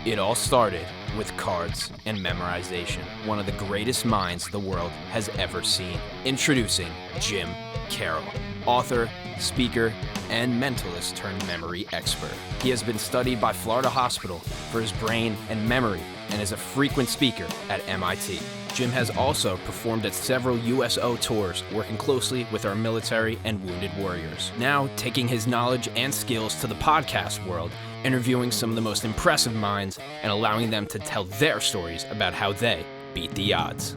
It all started with cards and memorization, one of the greatest minds the world has ever seen. Introducing Jim Karol, author, speaker, and mentalist turned memory expert. He has been studied by Florida Hospital for his brain and memory and is a frequent speaker at MIT. Jim has also performed at several USO tours, working closely with our military and wounded warriors. Now, taking his knowledge and skills to the podcast world, interviewing some of the most impressive minds and allowing them to tell their stories about how they beat the odds.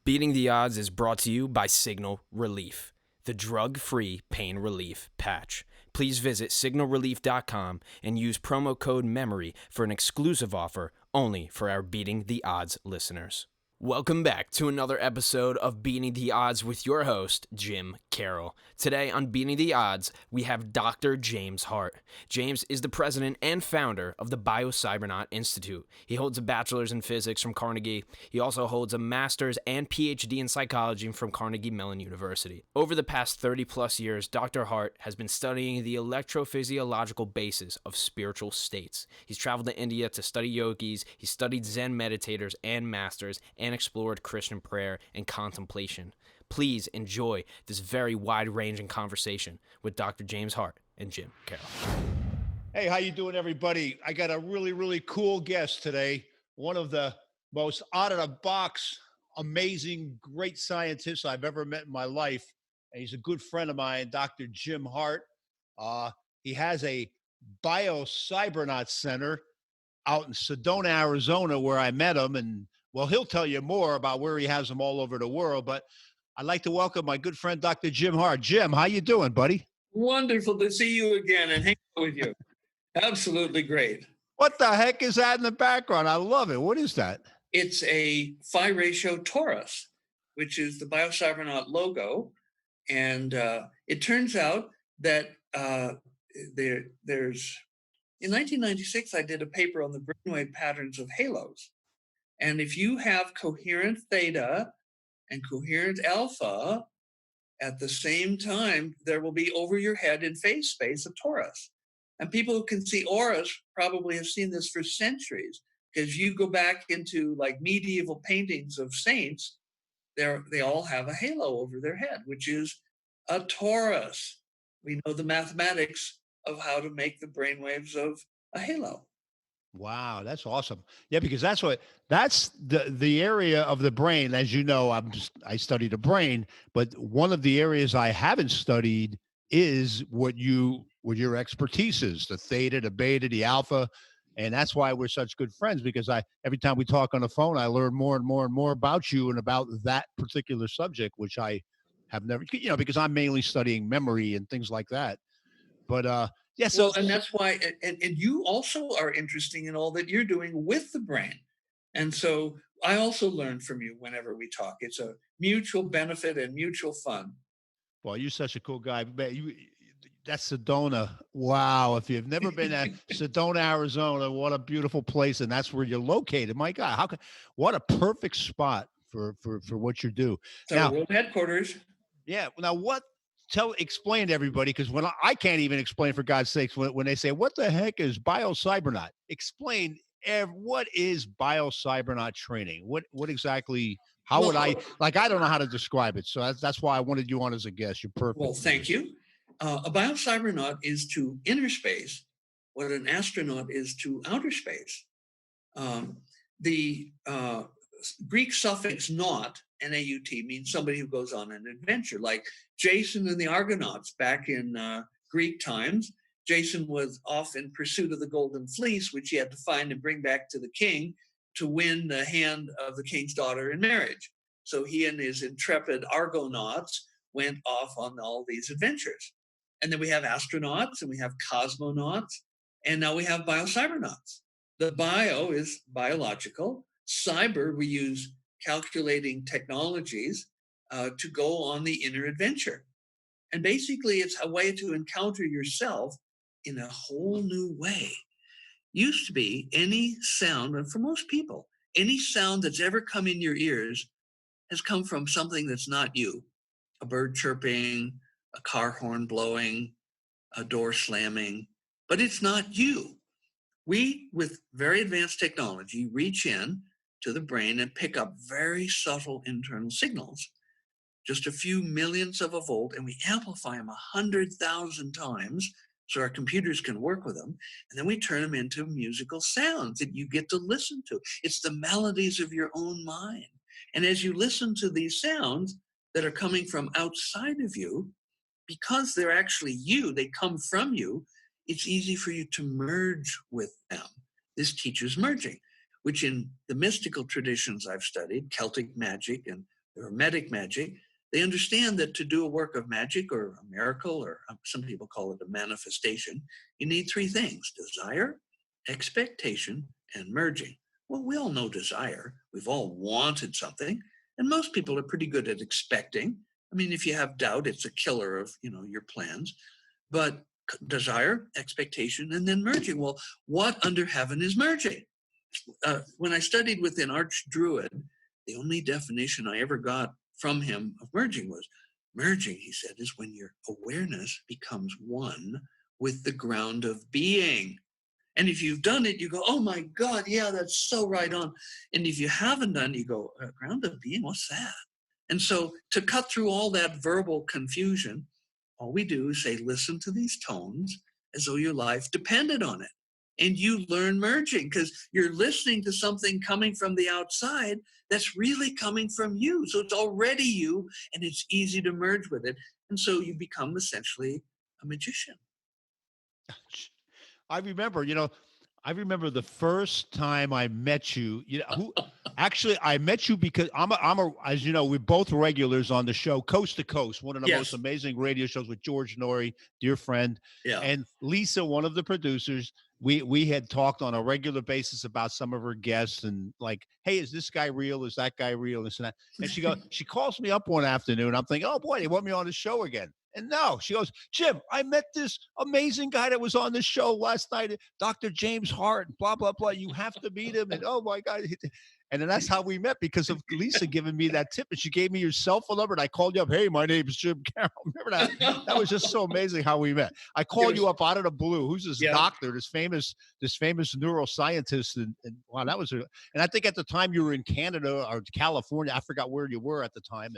Beating the Odds is brought to you by Signal Relief, the drug-free pain relief patch. Please visit signalrelief.com and use promo code MEMORY for an exclusive offer only for our Beating the Odds listeners. Welcome back to another episode of Beating the Odds with your host, Jim Karol. Today on Beating the Odds, we have Dr. James Hardt. James is the president and founder of the Biocybernaut Institute. He holds a bachelor's in physics from Carnegie. He also holds a master's and PhD in psychology from Carnegie Mellon University. Over the past 30-plus years, Dr. Hardt has been studying the electrophysiological basis of spiritual states. He's traveled to India to study yogis. He studied Zen meditators and masters and explored Christian prayer and contemplation. Please enjoy this very wide-ranging conversation with Dr. James Hardt and Jim Karol. Hey, how you doing, everybody? I got a really cool guest today. One of the most out-of-the-box, amazing, great scientists I've ever met in my life. And he's a good friend of mine, Dr. Jim Hardt. He has a Biocybernaut Center out in Sedona, Arizona, where I met him. And well, he'll tell you more about where he has them all over the world. But I'd like to welcome my good friend, Dr. Jim Hardt. Jim, how you doing, buddy? Wonderful to see you again and hang out with you. Absolutely great. What the heck is that in the background? I love it. What is that? It's a phi ratio torus, which is the Biocybernaut logo. And it turns out that there's, in 1996, I did a paper on the brainwave patterns of halos. And if you have coherent theta and coherent alpha at the same time, there will be over your head in phase space a torus. And people who can see auras probably have seen this for centuries, because you go back into like medieval paintings of saints, they all have a halo over their head, which is a torus. We know the mathematics of how to make the brainwaves of a halo. Wow, that's awesome. Yeah, because that's the area of the brain. As you know, I study the brain, but one of the areas I haven't studied is what your expertise is, the theta, the beta, the alpha. And that's why we're such good friends, because every time we talk on the phone, I learn more and more and more about you and about that particular subject, which I have never, because I'm mainly studying memory and things like that. But yeah, so well, and that's why, and you also are interesting in all that you're doing with the brain. And so I also learn from you whenever we talk. It's a mutual benefit and mutual fun. Well, you're such a cool guy. That's Sedona. Wow. If you've never been to Sedona, Arizona, what a beautiful place. And that's where you're located. My God, what a perfect spot for what you do. So now, world headquarters. Yeah. Now explain to everybody, because when I can't even explain, for God's sakes, when they say, what the heck is Biocybernaut? Explain what is Biocybernaut training? What exactly, I don't know how to describe it. So that's why I wanted you on as a guest. You're perfect. Well, thank you. A biocybernaut is to inner space what an astronaut is to outer space. The Greek suffix naut, N-A-U-T, means somebody who goes on an adventure, like Jason and the Argonauts back in Greek times. Jason was off in pursuit of the golden fleece, which he had to find and bring back to the king to win the hand of the king's daughter in marriage. So he and his intrepid Argonauts went off on all these adventures. And then we have astronauts and we have cosmonauts, and now we have biocybernauts. The bio is biological. Cyber, we use calculating technologies to go on the inner adventure. And basically, it's a way to encounter yourself in a whole new way. Used to be any sound, and for most people, any sound that's ever come in your ears has come from something that's not you. A bird chirping, a car horn blowing, a door slamming, but it's not you. We, with very advanced technology, reach in to the brain and pick up very subtle internal signals, just a few millionths of a volt, and we amplify them 100,000 times so our computers can work with them. And then we turn them into musical sounds that you get to listen to. It's the melodies of your own mind. And as you listen to these sounds that are coming from outside of you, because they're actually you, they come from you, it's easy for you to merge with them. This teaches merging, which in the mystical traditions I've studied, Celtic magic and Hermetic magic, they understand that to do a work of magic or a miracle, or some people call it a manifestation, you need three things: desire, expectation, and merging. Well, we all know desire. We've all wanted something, and most people are pretty good at expecting. I mean, if you have doubt, it's a killer of, your plans. But desire, expectation, and then merging. Well, what under heaven is merging? When I studied with an archdruid, the only definition I ever got from him of merging was, merging, he said, is when your awareness becomes one with the ground of being. And if you've done it, you go, oh my God, yeah, that's so right on. And if you haven't done it, you go, ground of being, what's that? And so to cut through all that verbal confusion, all we do is say, listen to these tones as though your life depended on it. And you learn merging because you're listening to something coming from the outside that's really coming from you. So it's already you, and it's easy to merge with it. And so you become essentially a magician. I remember the first time I met you. Actually, I met you because as you know, we're both regulars on the show, Coast to Coast, one of the most amazing radio shows with George Norrie, dear friend, and Lisa, one of the producers. We had talked on a regular basis about some of her guests and like, hey, is this guy real? Is that guy real? This and that. And she calls me up one afternoon. I'm thinking, oh boy, they want me on the show again. And no, she goes, Jim, I met this amazing guy that was on the show last night, Dr. James Hardt, blah, blah, blah. You have to meet him. And oh my God. And then that's how we met, because of Lisa giving me that tip. And she gave me your cell phone number, and I called you up. Hey, my name is Jim Karol. Remember that? That was just so amazing how we met. I called you up out of the blue. Who's this doctor, this famous neuroscientist? And wow, that was and I think at the time you were in Canada or California. I forgot where you were at the time.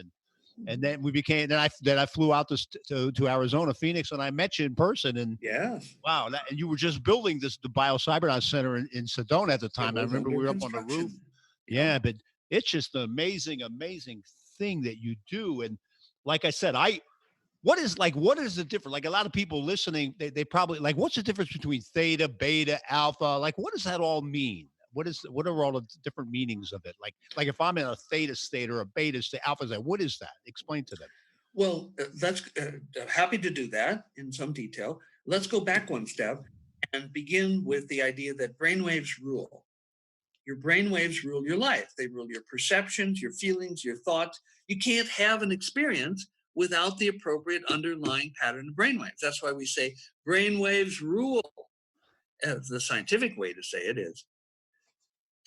And then we became. Then I flew out to Arizona, Phoenix, and I met you in person. And wow, and you were just building the Biocybernaut Center in Sedona at the time. I remember we were up on the roof. Yeah, but it's just an amazing, amazing thing that you do. And like I said, what is the difference? Like a lot of people listening, they probably like, what's the difference between theta, beta, alpha? Like, what does that all mean? What are all the different meanings of it? Like if I'm in a theta state or a beta state, alpha state, what is that? Explain to them. Well, that's happy to do that in some detail. Let's go back one step and begin with the idea that brainwaves rule. Your brainwaves rule your life. They rule your perceptions, your feelings, your thoughts. You can't have an experience without the appropriate underlying pattern of brainwaves. That's why we say brainwaves rule. The scientific way to say it is,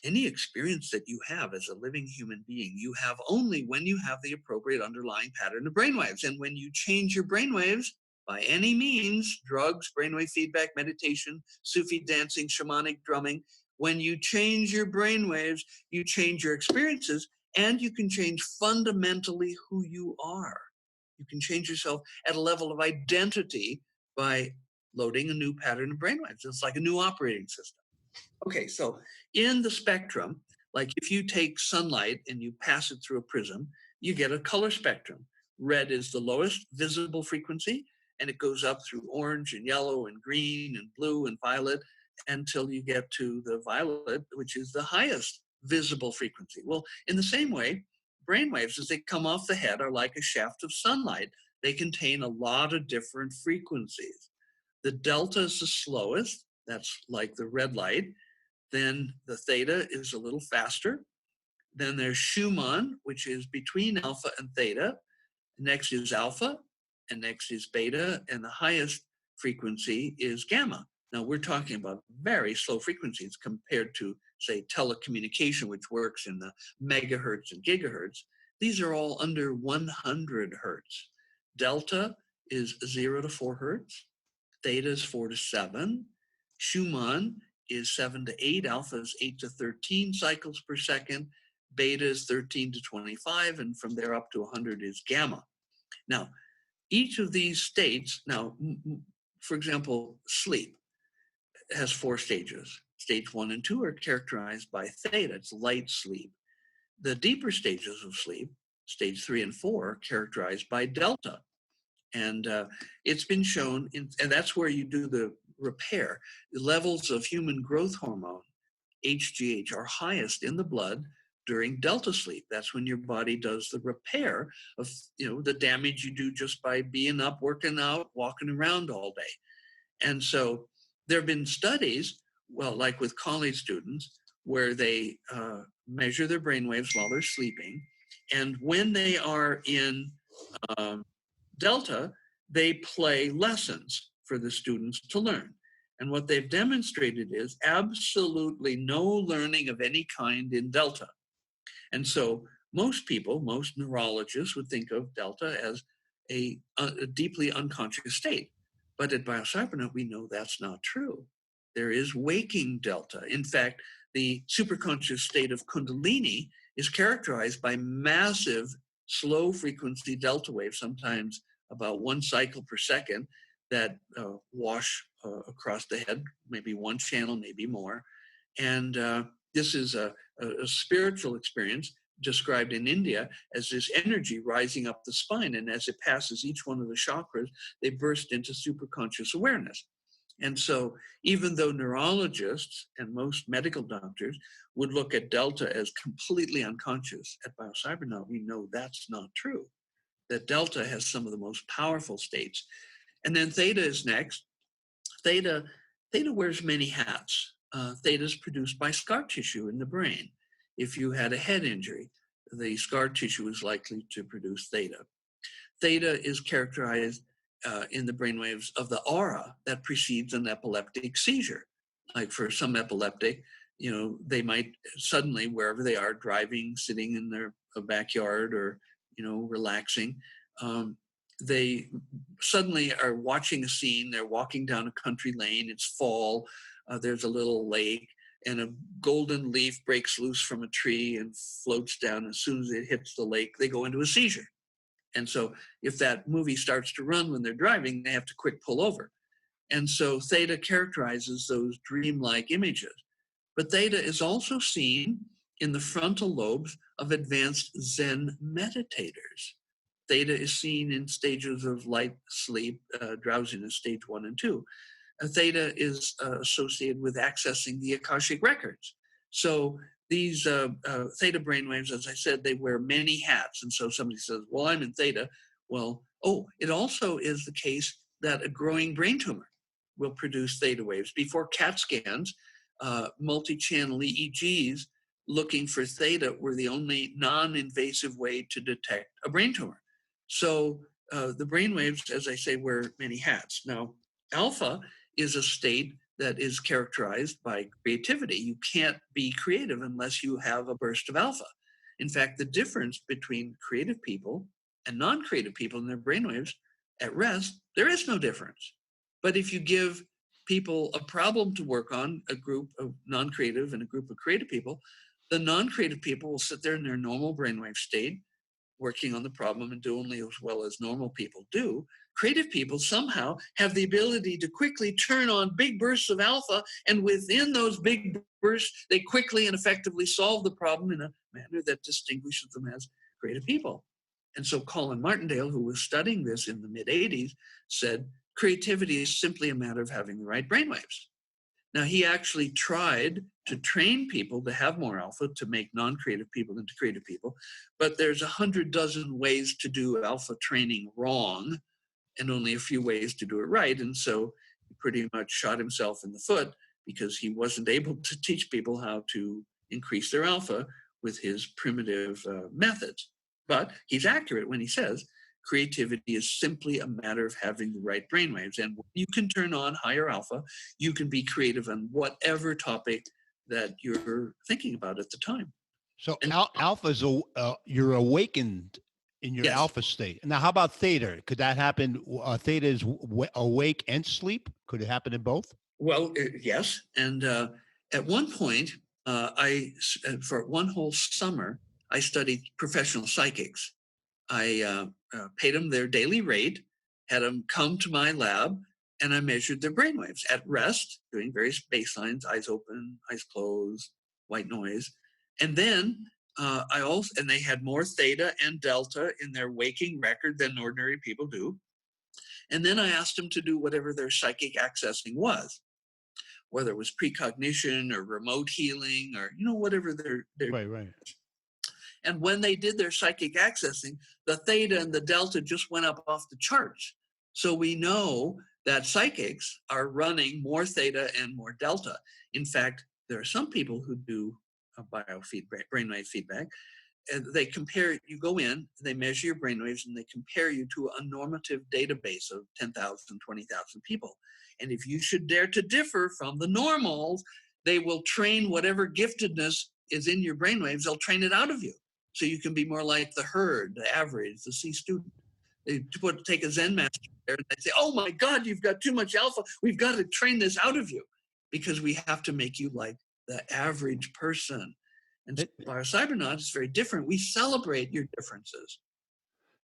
any experience that you have as a living human being, you have only when you have the appropriate underlying pattern of brainwaves. And when you change your brainwaves by any means, drugs, brainwave feedback, meditation, Sufi dancing, shamanic drumming, when you change your brainwaves, you change your experiences, and you can change fundamentally who you are. You can change yourself at a level of identity by loading a new pattern of brainwaves. It's like a new operating system. Okay, so in the spectrum, like if you take sunlight and you pass it through a prism, you get a color spectrum. Red is the lowest visible frequency, and it goes up through orange and yellow and green and blue and violet until you get to the violet, which is the highest visible frequency. Well, in the same way, brainwaves, as they come off the head, are like a shaft of sunlight. They contain a lot of different frequencies. The delta is the slowest. That's like the red light. Then the theta is a little faster. Then there's Schumann, which is between alpha and theta. Next is alpha, and next is beta, and the highest frequency is gamma. Now we're talking about very slow frequencies compared to, say, telecommunication, which works in the megahertz and gigahertz. These are all under 100 hertz. Delta is 0 to 4 hertz. Theta is 4 to 7. Schumann is 7 to 8, alpha is 8 to 13 cycles per second, beta is 13 to 25, and from there up to 100 is gamma. Now, each of these states, for example, sleep has 4 stages. Stage 1 and 2 are characterized by theta, it's light sleep. The deeper stages of sleep, stage 3 and 4, are characterized by delta. And it's been shown, and that's where you do the repair. The levels of human growth hormone, HGH, are highest in the blood during delta sleep. That's when your body does the repair of the damage you do just by being up, working out, walking around all day. And so there have been studies, well, like with college students, where they measure their brainwaves while they're sleeping. And when they are in delta, they play lessons for the students to learn. And what they've demonstrated is absolutely no learning of any kind in delta. And so most people, most neurologists would think of delta as a deeply unconscious state. But at Biocybernaut, we know that's not true. There is waking delta. In fact, the superconscious state of Kundalini is characterized by massive slow frequency delta waves, sometimes about 1 cycle per second, that wash across the head, maybe one channel, maybe more. And this is a spiritual experience described in India as this energy rising up the spine. And as it passes each one of the chakras, they burst into superconscious awareness. And so even though neurologists and most medical doctors would look at delta as completely unconscious, at Biocybernaut, we know that's not true, that delta has some of the most powerful states. And then theta is next. Theta wears many hats. Theta is produced by scar tissue in the brain. If you had a head injury, the scar tissue is likely to produce theta. Theta is characterized in the brainwaves of the aura that precedes an epileptic seizure. Like for some epileptic, they might suddenly, wherever they are, driving, sitting in their backyard or, relaxing, they suddenly are watching a scene. They're walking down a country lane. It's fall. There's a little lake, and a golden leaf breaks loose from a tree and floats down. As soon as it hits the lake, they go into a seizure. And so if that movie starts to run when they're driving, they have to quick pull over. And so theta characterizes those dreamlike images. But theta is also seen in the frontal lobes of advanced Zen meditators. Theta is seen in stages of light sleep, drowsiness, stage 1 and 2. Theta is associated with accessing the Akashic records. So these theta brainwaves, as I said, they wear many hats. And so somebody says, well, I'm in theta. Well, it also is the case that a growing brain tumor will produce theta waves. Before CAT scans, multi-channel EEGs looking for theta were the only non-invasive way to detect a brain tumor. So the brainwaves, as I say, wear many hats. Now, alpha is a state that is characterized by creativity. You can't be creative unless you have a burst of alpha. In fact, the difference between creative people and non-creative people in their brainwaves at rest, there is no difference. But if you give people a problem to work on, a group of non-creative and a group of creative people, the non-creative people will sit there in their normal brainwave state, working on the problem and do only as well as normal people do. Creative people somehow have the ability to quickly turn on big bursts of alpha, and within those big bursts, they quickly and effectively solve the problem in a manner that distinguishes them as creative people. And so Colin Martindale, who was studying this in the mid-'80s, said, creativity is simply a matter of having the right brainwaves. Now, he actually tried to train people to have more alpha, to make non-creative people into creative people, but there's 100 dozen ways to do alpha training wrong and only a few ways to do it right. And so he pretty much shot himself in the foot because he wasn't able to teach people how to increase their alpha with his primitive methods. But he's accurate when he says creativity is simply a matter of having the right brainwaves. And when you can turn on higher alpha, you can be creative on whatever topic that you're thinking about at the time. So alpha is you're awakened in your alpha state. Now, how about theta? Could that happen? Theta is awake and sleep. Could it happen in both? Well, yes. And at one point, for one whole summer, I studied professional psychics. I paid them their daily rate, had them come to my lab, and I measured their brainwaves at rest, doing various baselines, eyes open, eyes closed, white noise. And then and they had more theta and delta in their waking record than ordinary people do. And then I asked them to do whatever their psychic accessing was, whether it was precognition or remote healing or, whatever their Right. And when they did their psychic accessing, the theta and the delta just went up off the charts. So we know that psychics are running more theta and more delta. In fact, there are some people who do biofeedback, brainwave feedback, and they compare, you go in, they measure your brainwaves, and they compare you to a normative database of 10,000, 20,000 people. And if you should dare to differ from the normals, they will train whatever giftedness is in your brainwaves, they'll train it out of you. So you can be more like the herd, the average, the C student. They take a Zen master there and they say, oh my God, you've got too much alpha. We've got to train this out of you because we have to make you like the average person. And Biocybernaut is very different. We celebrate your differences.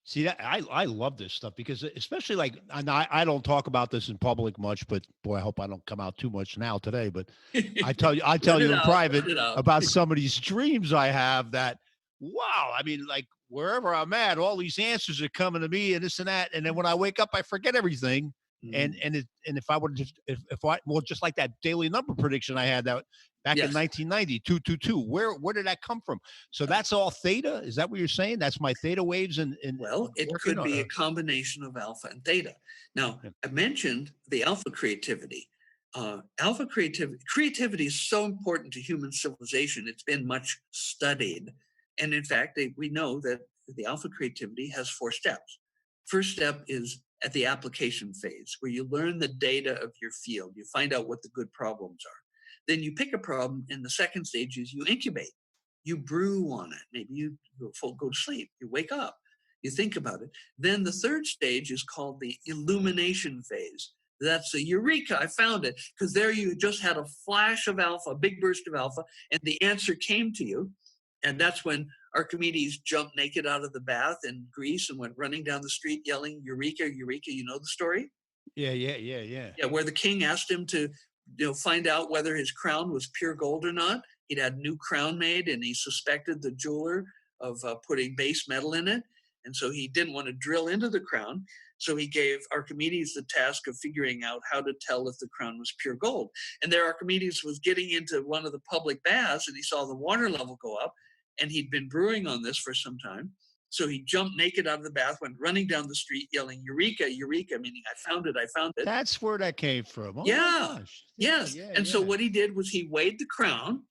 See, that I love this stuff because especially like, and I don't talk about this in public much, but boy, I hope I don't come out too much now today, but I tell you in private about some of these dreams I have that, wow. I mean, like wherever I'm at, all these answers are coming to me and this and that. And then when I wake up, I forget everything. And if I would just, just like that daily number prediction I had that back in 1990, 222, where did that come from? So that's all theta. Is that what you're saying? That's my theta waves. Well, it could be a combination of alpha and theta. Now, I mentioned the alpha creativity. Alpha creativity is so important to human civilization. It's been much studied. And in fact, we know that the alpha creativity has 4 steps. First step is at the application phase, where you learn the data of your field. You find out what the good problems are. Then you pick a problem, and the second stage is you incubate. You brew on it. Maybe you go to sleep. You wake up. You think about it. Then the third stage is called the illumination phase. That's a eureka, I found it. Because there you just had a flash of alpha, a big burst of alpha, and the answer came to you. And that's when Archimedes jumped naked out of the bath in Greece and went running down the street yelling, Eureka, Eureka. You know the story? Yeah. Yeah, where the king asked him to find out whether his crown was pure gold or not. He'd had a new crown made, and he suspected the jeweler of putting base metal in it. And so he didn't want to drill into the crown. So he gave Archimedes the task of figuring out how to tell if the crown was pure gold. And there Archimedes was getting into one of the public baths, and he saw the water level go up. And he'd been brewing on this for some time. So he jumped naked out of the bath, went running down the street yelling, Eureka, Eureka, meaning I found it. That's where that came from. Oh yeah. My gosh. Yes. So what he did was he weighed the crown,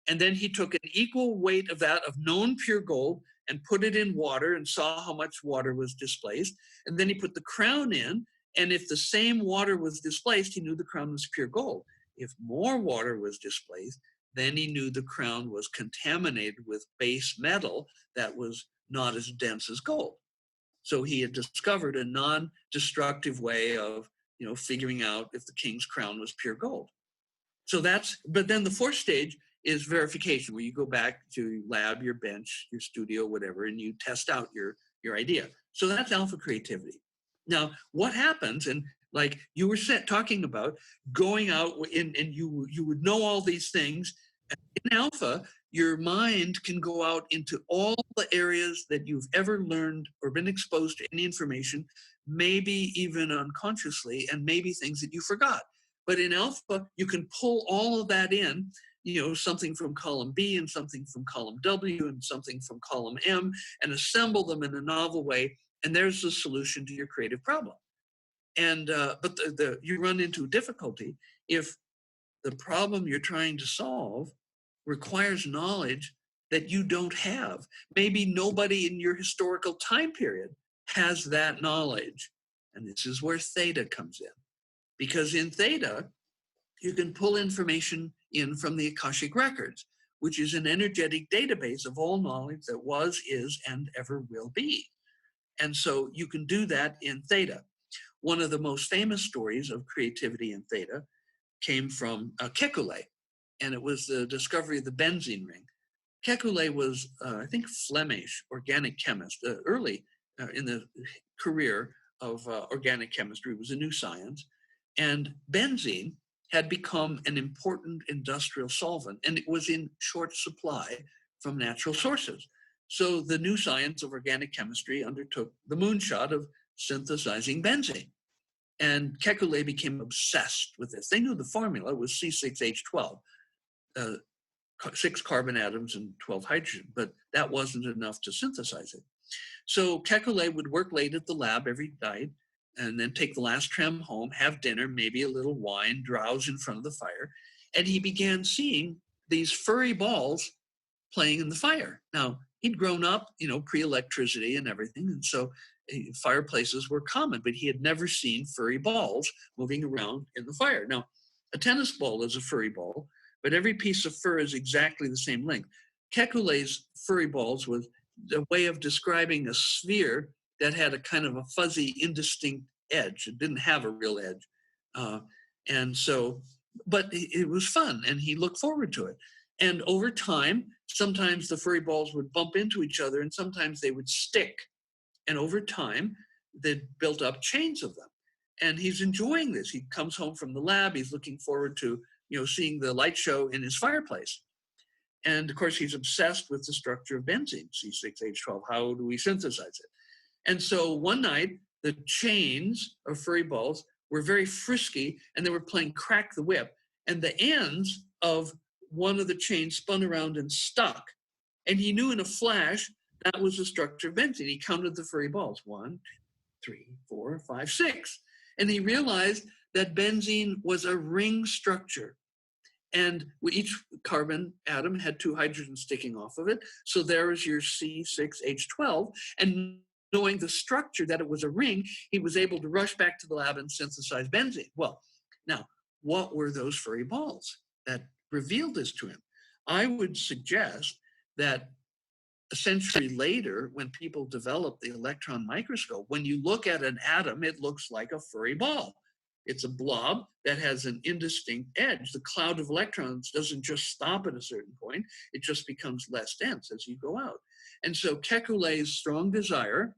and then he took an equal weight of that of known pure gold and put it in water and saw how much water was displaced. And then he put the crown in, and if the same water was displaced, he knew the crown was pure gold. If more water was displaced, then he knew the crown was contaminated with base metal that was not as dense as gold. So he had discovered a non-destructive way of, figuring out if the king's crown was pure gold. But then the 4th stage is verification, where you go back to your lab, your bench, your studio, whatever, and you test out your idea. So that's alpha creativity. Now, what happens, and like you were talking about going out and you would know all these things. In alpha, your mind can go out into all the areas that you've ever learned or been exposed to any information, maybe even unconsciously, and maybe things that you forgot. But in alpha, you can pull all of that in, something from column B and something from column W and something from column M, and assemble them in a novel way. And there's the solution to your creative problem. And but you run into difficulty if the problem you're trying to solve requires knowledge that you don't have. Maybe nobody in your historical time period has that knowledge. And this is where Theta comes in. Because in Theta, you can pull information in from the Akashic Records, which is an energetic database of all knowledge that was, is, and ever will be. And so you can do that in Theta. One of the most famous stories of creativity in Theta came from Kekulé, and it was the discovery of the benzene ring. Kekulé was, I think, Flemish organic chemist, early in the career of organic chemistry. It was a new science. And benzene had become an important industrial solvent, and it was in short supply from natural sources. So the new science of organic chemistry undertook the moonshot of synthesizing benzene. And Kekulé became obsessed with this. They knew the formula was C6H12, 6 carbon atoms and 12 hydrogen, but that wasn't enough to synthesize it. So Kekulé would work late at the lab every night and then take the last tram home, have dinner, maybe a little wine, drowse in front of the fire. And he began seeing these furry balls playing in the fire. Now, he'd grown up, pre-electricity and everything. And so fireplaces were common, but he had never seen furry balls moving around in the fire. Now, a tennis ball is a furry ball, but every piece of fur is exactly the same length. Kekulé's furry balls was a way of describing a sphere that had a kind of a fuzzy, indistinct edge. It didn't have a real edge. But it was fun, and he looked forward to it. And over time, sometimes the furry balls would bump into each other, and sometimes they would stick. And over time, they built up chains of them. And he's enjoying this. He comes home from the lab. He's looking forward to, seeing the light show in his fireplace. And of course, he's obsessed with the structure of benzene, C6H12. How do we synthesize it? And so one night, the chains of furry balls were very frisky, and they were playing crack the whip. And the ends of one of the chains spun around and stuck. And he knew in a flash that was the structure of benzene. He counted the furry balls, 1, 2, 3, 4, 5, 6. And he realized that benzene was a ring structure. And each carbon atom had 2 hydrogens sticking off of it. So there is your C6H12. And knowing the structure, that it was a ring, he was able to rush back to the lab and synthesize benzene. Well, now, what were those furry balls that revealed this to him? I would suggest that a century later, when people developed the electron microscope, when you look at an atom, it looks like a furry ball. It's a blob that has an indistinct edge. The cloud of electrons doesn't just stop at a certain point. It just becomes less dense as you go out. And so Kekulé's strong desire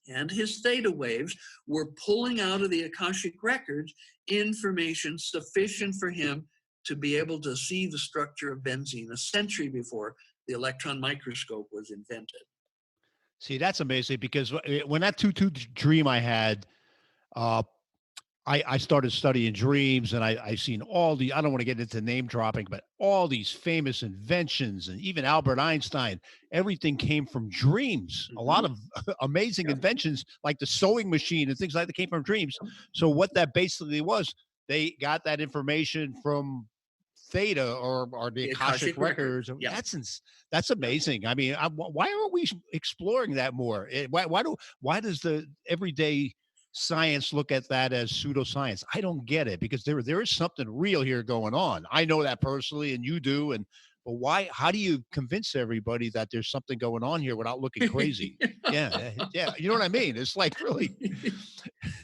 and his theta waves were pulling out of the Akashic records information sufficient for him to be able to see the structure of benzene a century before the electron microscope was invented. See, that's amazing, because when that 2-2 dream I had, I started studying dreams, and I seen all the, I don't want to get into name dropping, but all these famous inventions, and even Albert Einstein, everything came from dreams. A lot of amazing inventions, like the sewing machine and things like that, came from dreams. So what that basically was, they got that information from Theta or the Akashic records. Yeah. That's amazing. I mean, why aren't we exploring that more? Why does the everyday science look at that as pseudoscience? I don't get it, because there is something real here going on. I know that personally, and you do. But why? How do you convince everybody that there's something going on here without looking crazy? yeah. You know what I mean? It's like, really,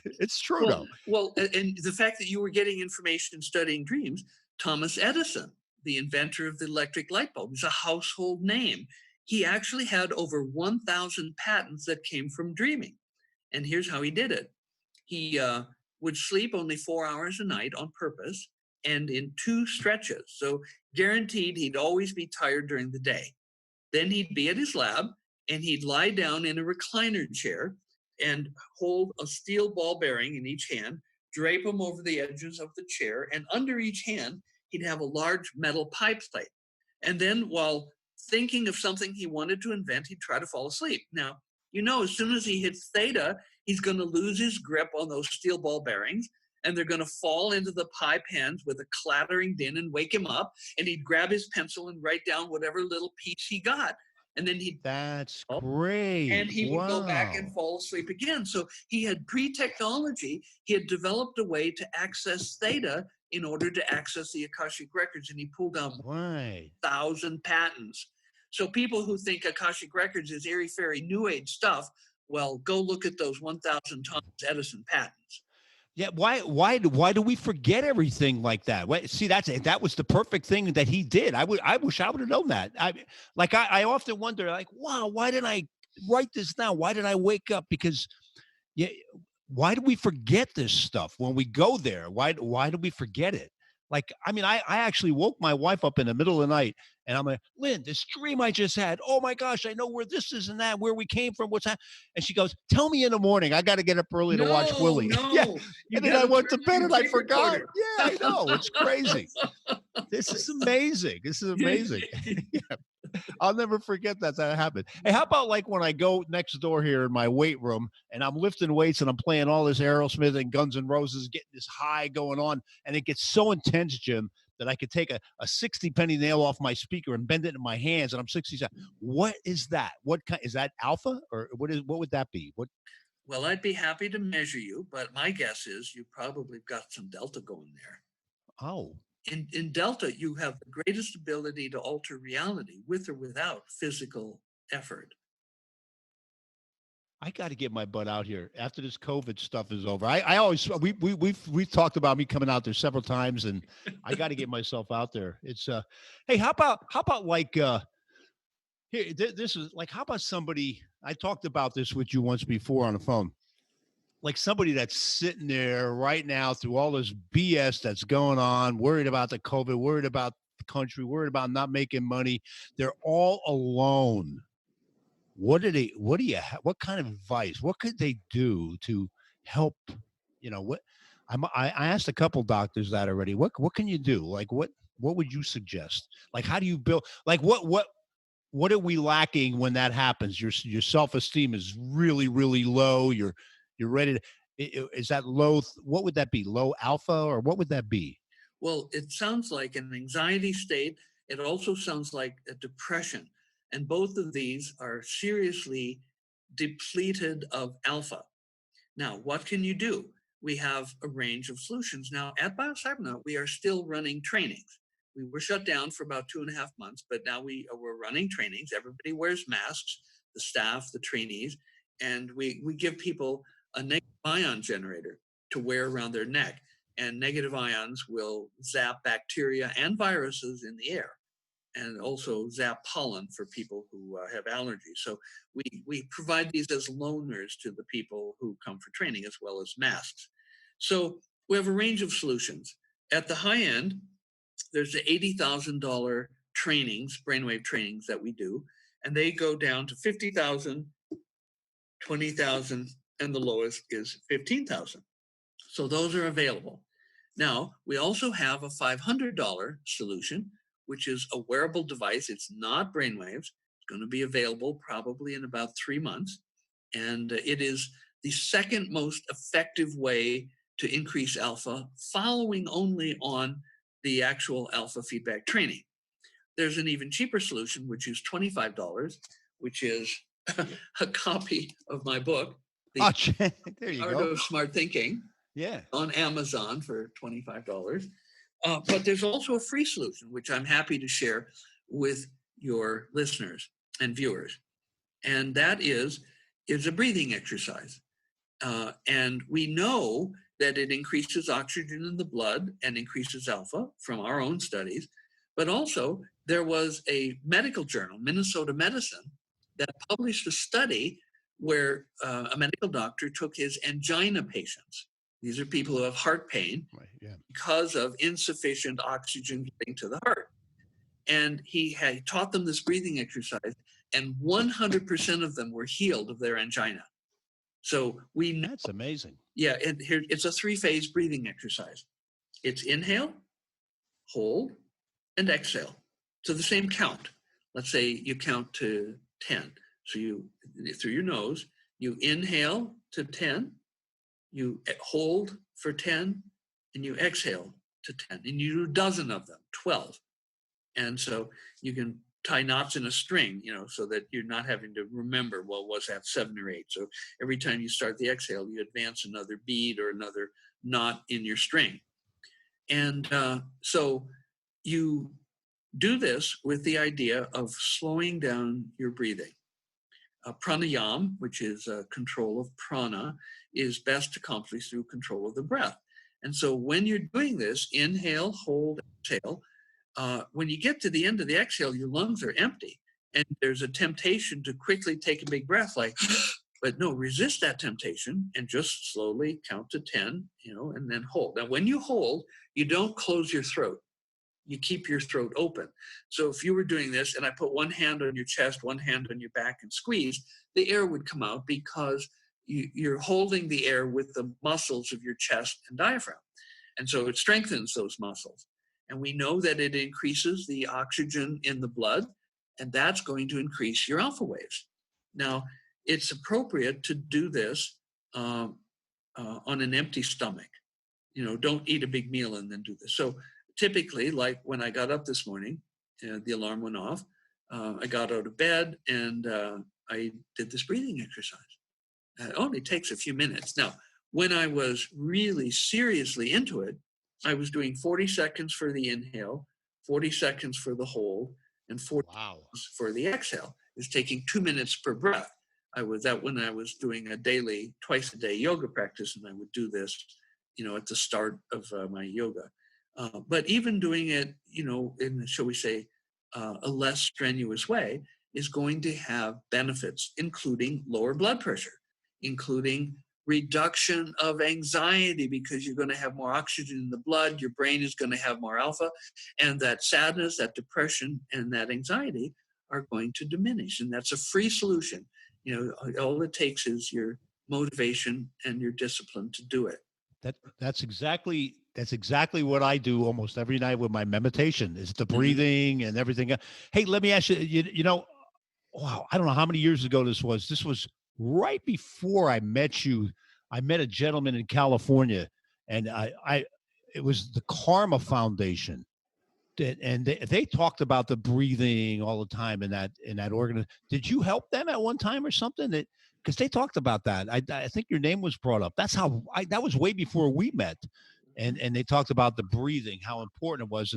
it's true though. Well, and the fact that you were getting information studying dreams, Thomas Edison, the inventor of the electric light bulb, is a household name. He actually had over 1,000 patents that came from dreaming. And here's how he did it. He would sleep only 4 hours a night on purpose, and in 2 stretches. So guaranteed he'd always be tired during the day. Then he'd be at his lab, and he'd lie down in a recliner chair and hold a steel ball bearing in each hand, drape them over the edges of the chair, and under each hand, he'd have a large metal pipe plate. And then while thinking of something he wanted to invent, he'd try to fall asleep. Now, as soon as he hits theta, he's going to lose his grip on those steel ball bearings, and they're going to fall into the pipe hands with a clattering din and wake him up, and he'd grab his pencil and write down whatever little piece he got. And then That's great. And he would go back and fall asleep again. So he had pre-technology. He had developed a way to access theta in order to access the Akashic records, and he pulled down 1,000 patents. So people who think Akashic records is airy-fairy New Age stuff, well, go look at those 1,000 Thomas Edison patents. Yeah, why do we forget everything like that? See, that was the perfect thing that he did. I wish I would have known that. I often wonder, like, wow, why didn't I write this down? Why did I wake up? Because yeah, why do we forget this stuff when we go there? Why do we forget it? Like, I mean, I actually woke my wife up in the middle of the night, and I'm like, Lynn, this dream I just had. Oh my gosh, I know where this is and that, where we came from, what's that? And she goes, tell me in the morning. I got to get up early to watch Willie. Yeah. You And then I went to bed and I tape forgot. recorder. Yeah, I know. It's crazy. This is amazing. This is amazing. Yeah. I'll never forget that happened. Hey, how about like when I go next door here in my weight room and I'm lifting weights and I'm playing all this Aerosmith and Guns N' Roses, getting this high going on, and it gets so intense, Jim, that I could take a 60 penny nail off my speaker and bend it in my hands, and I'm 67. What is that? What kind is that? Alpha, or what would that be? What? Well, I'd be happy to measure you, but my guess is you probably got some delta going there. Oh. In delta, you have the greatest ability to alter reality with or without physical effort. I got to get my butt out here after this COVID stuff is over. I always we've talked about me coming out there several times, and I got to get myself out there. It's hey, how about like here? This is like, how about somebody? I talked about this with you once before on the phone. Like somebody that's sitting there right now through all this BS that's going on, worried about the COVID, worried about the country, worried about not making money. They're all alone. What kind of advice? What could they do to help? You know, I asked a couple doctors that already. What can you do? Like, what would you suggest? Like, how do you build, like, what are we lacking when that happens? Your self-esteem is really, really low. You're ready to, is that low? What would that be? Low alpha, or what would that be? Well, it sounds like an anxiety state. It also sounds like a depression. And both of these are seriously depleted of alpha. Now, what can you do? We have a range of solutions. Now, at Biocybernaut, we are still running trainings. We were shut down for about 2.5 months, but now we're running trainings. Everybody wears masks, the staff, the trainees, and we give people a negative ion generator to wear around their neck. And negative ions will zap bacteria and viruses in the air, and also zap pollen for people who have allergies. So we provide these as loaners to the people who come for training, as well as masks. So we have a range of solutions. At the high end, there's the $80,000 trainings, brainwave trainings that we do, and they go down to $50,000, $20,000, and the lowest is $15,000. So those are available. Now, we also have a $500 solution, which is a wearable device. It's not brainwaves. It's going to be available probably in about 3 months. And it is the second most effective way to increase alpha, following only on the actual alpha feedback training. There's an even cheaper solution, which is $25, which is a copy of my book, The There you Art go. of Smart Thinking. Yeah. On Amazon for $25. But there's also a free solution, which I'm happy to share with your listeners and viewers. And that is a breathing exercise. And we know that it increases oxygen in the blood and increases alpha from our own studies. But also there was a medical journal, Minnesota Medicine, that published a study where a medical doctor took his angina patients. These are people who have heart pain because of insufficient oxygen getting to the heart. And he had taught them this breathing exercise, and 100% of them were healed of their angina. So we know. That's amazing. Yeah, and here it's a 3-phase breathing exercise. It's inhale, hold, and exhale to the same count. Let's say you count to 10. So you, through your nose, you inhale to 10, you hold for 10, and you exhale to 10. And you do a dozen of them, 12. And so you can tie knots in a string, so that you're not having to remember, well, was that 7 or 8? So every time you start the exhale, you advance another bead or another knot in your string. And so you do this with the idea of slowing down your breathing. Pranayama, which is control of prana, is best accomplished through control of the breath. And so when you're doing this, inhale, hold, exhale, when you get to the end of the exhale, your lungs are empty. And there's a temptation to quickly take a big breath like, but no, resist that temptation and just slowly count to 10, and then hold. Now, when you hold, you don't close your throat. You keep your throat open. So if you were doing this and I put one hand on your chest, one hand on your back and squeeze, the air would come out because you're holding the air with the muscles of your chest and diaphragm. And so it strengthens those muscles. And we know that it increases the oxygen in the blood, and that's going to increase your alpha waves. Now, it's appropriate to do this on an empty stomach. Don't eat a big meal and then do this. So typically, like when I got up this morning, the alarm went off. I got out of bed and I did this breathing exercise. It only takes a few minutes. Now, when I was really seriously into it, I was doing 40 seconds for the inhale, 40 seconds for the hold, and 40 seconds for the exhale. It's taking 2 minutes per breath. When I was doing a daily, twice a day yoga practice, and I would do this, at the start of my yoga. But even doing it, in, shall we say, a less strenuous way is going to have benefits, including lower blood pressure, including reduction of anxiety, because you're going to have more oxygen in the blood, your brain is going to have more alpha, and that sadness, that depression, and that anxiety are going to diminish. And that's a free solution. All it takes is your motivation and your discipline to do it. That's exactly what I do almost every night with my meditation, is the breathing and everything. Hey, let me ask you, wow, I don't know how many years ago this was. This was right before I met you. I met a gentleman in California, and it was the Karma Foundation. And they talked about the breathing all the time in that organization. Did you help them at one time or something? Because they talked about that. I think your name was brought up. That's how that was way before we met. And they talked about the breathing, how important it was.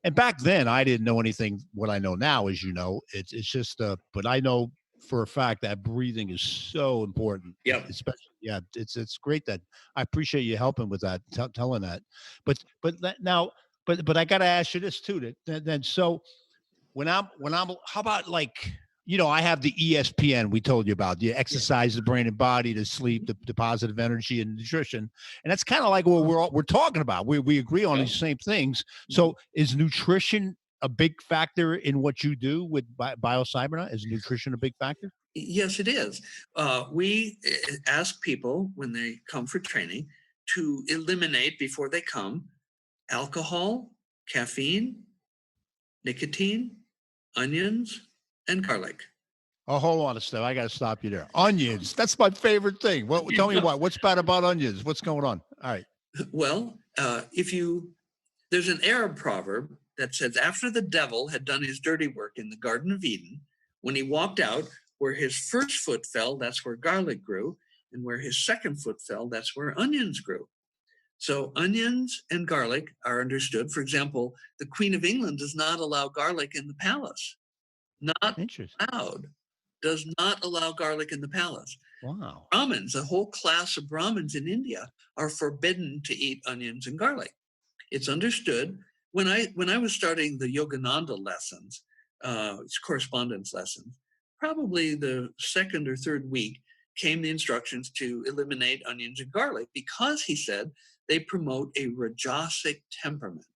And back then I didn't know anything what I know now, as you know. It's just but I know for a fact that breathing is so important. Yeah. Especially, it's great that I appreciate you helping with that, telling that. But I got to ask you this too. Then so when I'm how about like, I have the ESPN we told you about. You exercise the brain and body, to sleep, the positive energy and nutrition. And that's kind of like what we're talking about. We agree on these same things. So is nutrition a big factor in what you do with Biocybernaut? Is nutrition a big factor? Yes, it is. We ask people when they come for training to eliminate, before they come, alcohol, caffeine, nicotine, onions, and garlic. Oh, hold on a step. I got to stop you there. Onions. That's my favorite thing. Tell me what's bad about onions? What's going on? All right. Well, there's an Arab proverb that says, after the devil had done his dirty work in the Garden of Eden, when he walked out, where his first foot fell, that's where garlic grew. And where his second foot fell, that's where onions grew. So onions and garlic are understood. For example, the Queen of England does not allow garlic in the palace. Not allowed. Does not allow garlic in the palace. Wow. Brahmins, a whole class of Brahmins in India, are forbidden to eat onions and garlic. It's understood. When I was starting the Yogananda lessons, it's correspondence lessons, probably the second or third week came the instructions to eliminate onions and garlic, because he said they promote a rajasic temperament.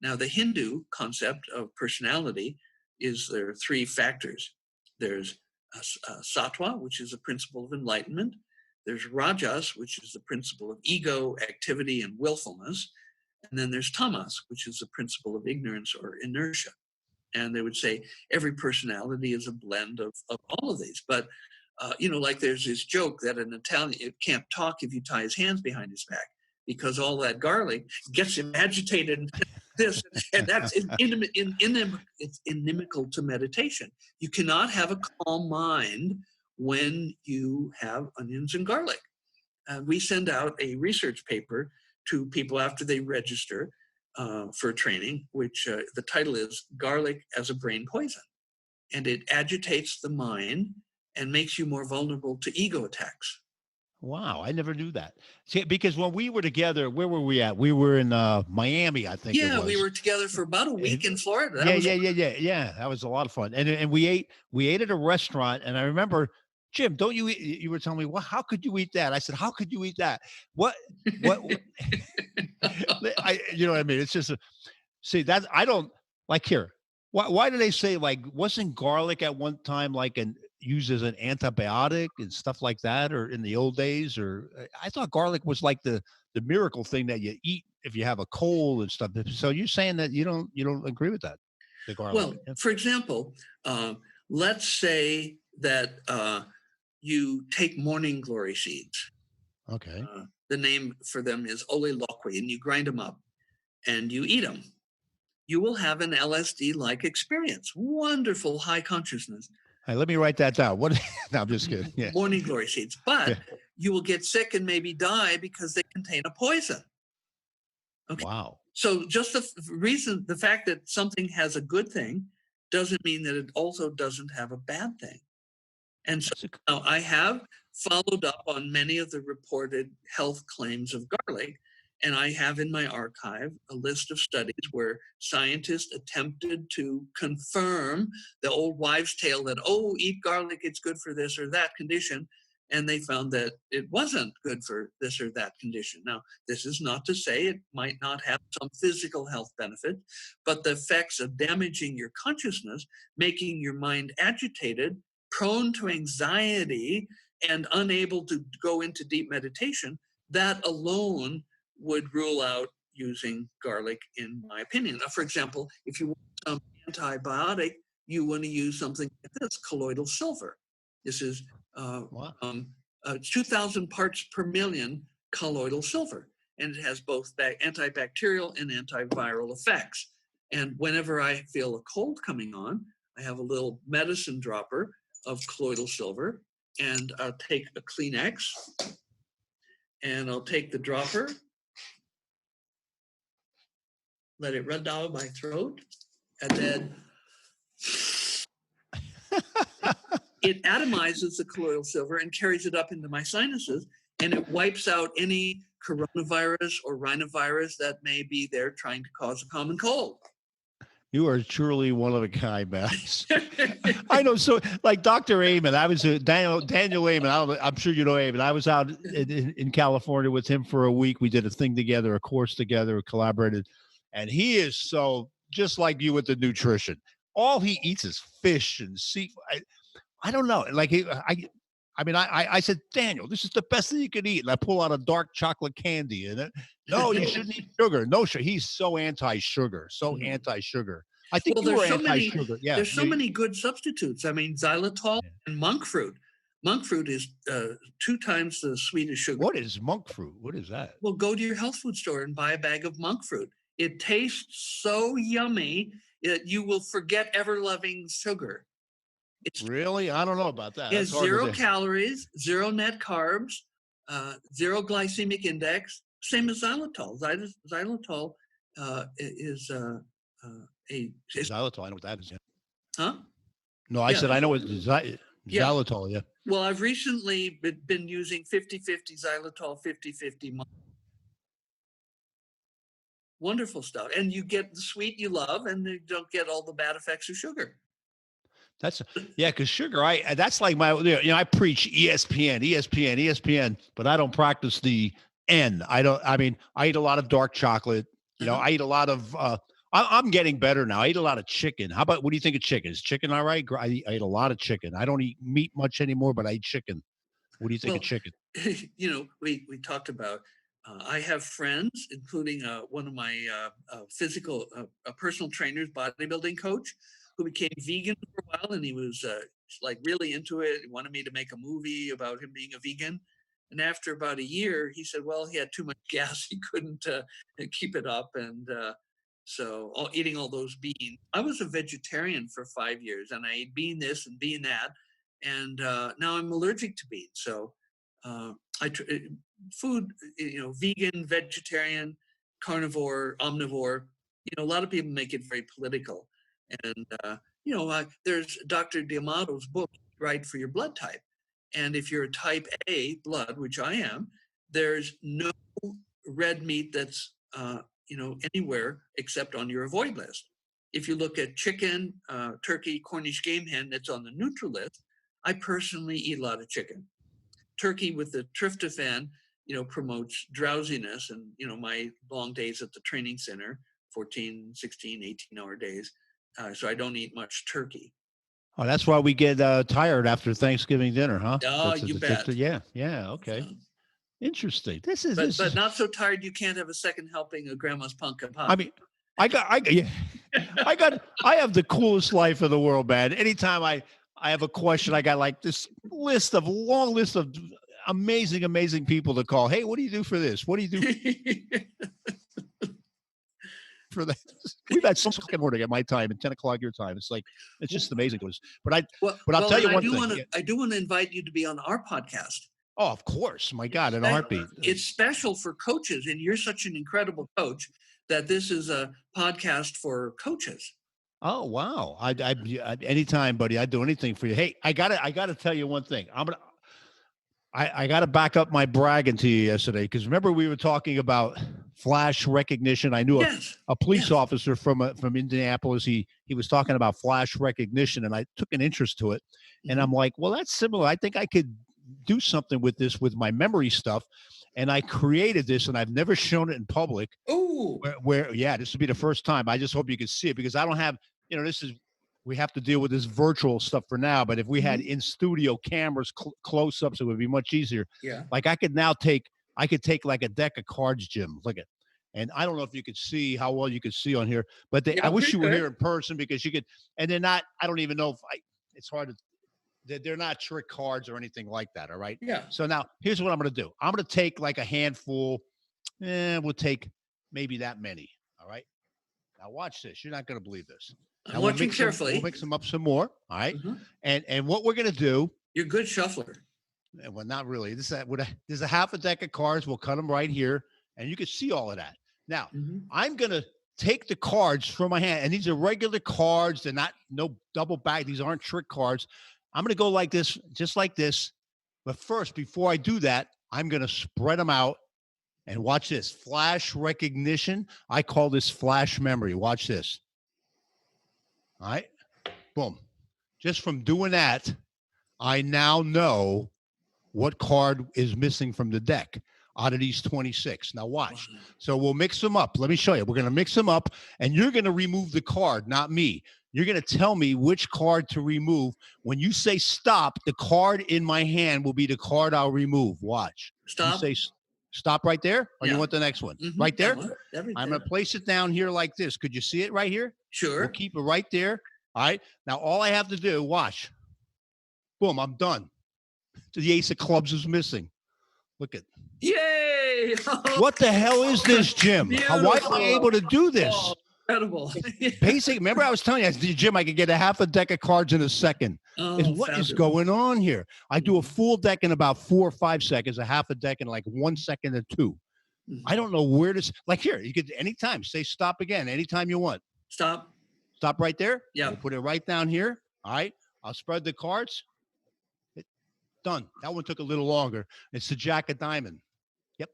Now, the Hindu concept of personality is there are three factors. There's sattva, which is a principle of enlightenment. There's rajas, which is the principle of ego, activity, and willfulness. And then there's tamas, which is the principle of ignorance or inertia. And they would say every personality is a blend of all of these. But, like there's this joke that an Italian can't talk if you tie his hands behind his back, because all that garlic gets him agitated and this, and that's it's inimical to meditation. You cannot have a calm mind when you have onions and garlic. We send out a research paper to people after they register for training, which the title is Garlic as a Brain Poison. And it agitates the mind and makes you more vulnerable to ego attacks. Wow, I never knew that. See, because when we were together, where were we at? We were in Miami, I think it was. Yeah, we were together for about a week in Florida. Yeah. That was a lot of fun. And we ate at a restaurant, and I remember, Jim, don't you eat? You were telling me, well, how could you eat that? I said, how could you eat that? What? You know what I mean? It's just see that I don't like here. Why do they say, like, wasn't garlic at one time like used as an antibiotic and stuff like that, or in the old days? Or I thought garlic was like the miracle thing that you eat if you have a cold and stuff. So you're saying that you don't agree with that? The garlic. Well, for example, let's say that you take morning glory seeds. Okay. The name for them is ole loqui, and you grind them up and you eat them. You will have an LSD-like experience. Wonderful high consciousness. Hey, let me write that down. What? No, I'm just kidding. Yeah. Morning glory seeds. But you will get sick and maybe die because they contain a poison. Okay. Wow. So just the fact that something has a good thing doesn't mean that it also doesn't have a bad thing. And so now I have followed up on many of the reported health claims of garlic. And I have in my archive a list of studies where scientists attempted to confirm the old wives' tale that, oh, eat garlic, it's good for this or that condition. And they found that it wasn't good for this or that condition. Now, this is not to say it might not have some physical health benefit, but the effects of damaging your consciousness, making your mind agitated, prone to anxiety, and unable to go into deep meditation, that alone would rule out using garlic, in my opinion. Now, for example, if you want some antibiotic, you want to use something like this, colloidal silver. This is 2,000 parts per million colloidal silver, and it has both antibacterial and antiviral effects. And whenever I feel a cold coming on, I have a little medicine dropper of colloidal silver, and I'll take a Kleenex, and I'll take the dropper, let it run down my throat, and then it atomizes the colloidal silver and carries it up into my sinuses, and it wipes out any coronavirus or rhinovirus that may be there trying to cause a common cold. You are truly one of a kind, man. I know. So, like Dr. Amen, I was Daniel Amen. I'm sure you know Amen. I was out in California with him for a week. We did a thing together, a course together, collaborated, and he is so just like you with the nutrition. All he eats is fish and seafood. I don't know. Like I said, Daniel, this is the best thing you can eat. And I pull out a dark chocolate candy in it. No, you shouldn't eat sugar. No sugar. He's so anti-sugar. Anti-sugar. I think you were anti-sugar. Yeah. There's so many good substitutes. I mean, xylitol and monk fruit. Monk fruit is 2 times the sweet as sugar. What is monk fruit? What is that? Well, go to your health food store and buy a bag of monk fruit. It tastes so yummy that you will forget ever loving sugar. Really? I don't know about that. It's 0 calories, 0 net carbs, 0 glycemic index, same as xylitol. Xylitol is a xylitol. I know what that is. Yeah. Huh? No, I said I know what xylitol. Yeah. Well, I've recently been using 50-50 xylitol, 50-50. Wonderful stuff, and you get the sweet you love, and you don't get all the bad effects of sugar. Because sugar, that's like I preach ESPN, but I don't practice the N. I eat a lot of dark chocolate. I eat a lot of, I'm getting better now. I eat a lot of chicken. What do you think of chicken? Is chicken all right? I eat a lot of chicken. I don't eat meat much anymore, but I eat chicken. What do you think of chicken? We talked about, I have friends, including one of my personal trainers, bodybuilding coach, who became vegan for a while, and he was really into it. He wanted me to make a movie about him being a vegan. And after about a year, he said, well, he had too much gas. He couldn't keep it up. And so eating all those beans. I was a vegetarian for 5 years, and I ate bean this and bean that. And now I'm allergic to beans. So food, vegan, vegetarian, carnivore, omnivore, a lot of people make it very political. And, there's Dr. D'Amato's book, right for your blood type. And if you're a type A blood, which I am, there's no red meat that's anywhere except on your avoid list. If you look at chicken, turkey, Cornish game hen, that's on the neutral list. I personally eat a lot of chicken. Turkey with the tryptophan, promotes drowsiness, and my long days at the training center, 14, 16, 18-hour days. So I don't eat much turkey. Oh, that's why we get tired after Thanksgiving dinner, huh? Oh, you bet. Yeah. Okay. Interesting. But not so tired you can't have a second helping of Grandma's pumpkin pie. I mean, I have the coolest life in the world, man. Anytime I have a question, I got like this long list of amazing people to call. Hey, what do you do for this? What do you do for that? We've had some morning at my time and 10 o'clock your time. It's just amazing to us. But I'll tell you one thing. I do want to invite you to be on our podcast. Oh, of course. My God, in a heartbeat. It's special for coaches, and you're such an incredible coach that this is a podcast for coaches. Oh, wow. I anytime, buddy. I'd do anything for you. Hey, I gotta tell you one thing. I gotta back up my bragging to you yesterday, because remember we were talking about flash recognition. I knew a police officer from Indianapolis. He was talking about flash recognition, and I took an interest to it. And I'm like, well, that's similar. I think I could do something with this, with my memory stuff. And I created this, and I've never shown it in public. Oh, where this would be the first time. I just hope you can see it, because I don't have, we have to deal with this virtual stuff for now. But if we had in studio cameras, close-ups, it would be much easier. Yeah. Like I could take like a deck of cards, Jim. Look at, and I don't know if you could see how well you could see on here, but I wish you were here in person, because you could, and they're not, I don't even know if it's hard to, they're not trick cards or anything like that. All right. Yeah. So now here's what I'm going to do. I'm going to take like a handful. We'll take maybe that many. All right. Now watch this. You're not going to believe this. Now I'm watching carefully. We'll mix them up some more. All right. And what we're going to do. You're a good shuffler. Well, not really. There's a half a deck of cards. We'll cut them right here, and you can see all of that. Now I'm going to take the cards from my hand, and these are regular cards. They're not no double back. These aren't trick cards. I'm going to go like this, just like this. But first, before I do that, I'm going to spread them out, and watch this. Flash recognition. I call this flash memory. Watch this. All right. Boom. Just from doing that, I now know what card is missing from the deck out of these 26. Now watch. So we'll mix them up. Let me show you. We're going to mix them up, and you're going to remove the card, not me. You're going to tell me which card to remove. When you say stop, the card in my hand will be the card I'll remove. Watch. Stop. You say stop right there, or you want the next one? Right there? I'm going to place it down here like this. Could you see it right here? Sure. We'll keep it right there. All right. Now, all I have to do, watch. Boom, I'm done. The ace of clubs is missing. Look at. Yay! What the hell is this, Jim? Why am I able to do this? Oh, incredible. Basic. Remember, I was telling you, Jim, I could get a half a deck of cards in a second. What is going on here? I do a full deck in about 4 or 5 seconds, a half a deck in like 1 second or 2. I don't know where this. Like here, you could anytime say stop again, anytime you want. Stop right there. Yeah. We'll put it right down here. All right. I'll spread the cards. Done. That one took a little longer. It's the Jack of Diamond. Yep.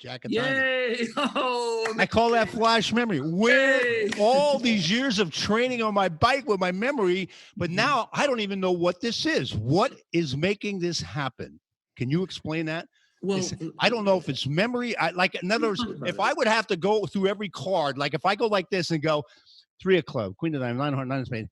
Jack of Diamond. Yay! Oh, I call that flash memory. Where all these years of training on my bike with my memory, but now I don't even know what this is. What is making this happen? Can you explain that? Well, I don't know if it's memory. In other words, if I would have to go through every card, like if I go like this and go 3 of club, queen of diamond, 9 of heart, 9 of spade,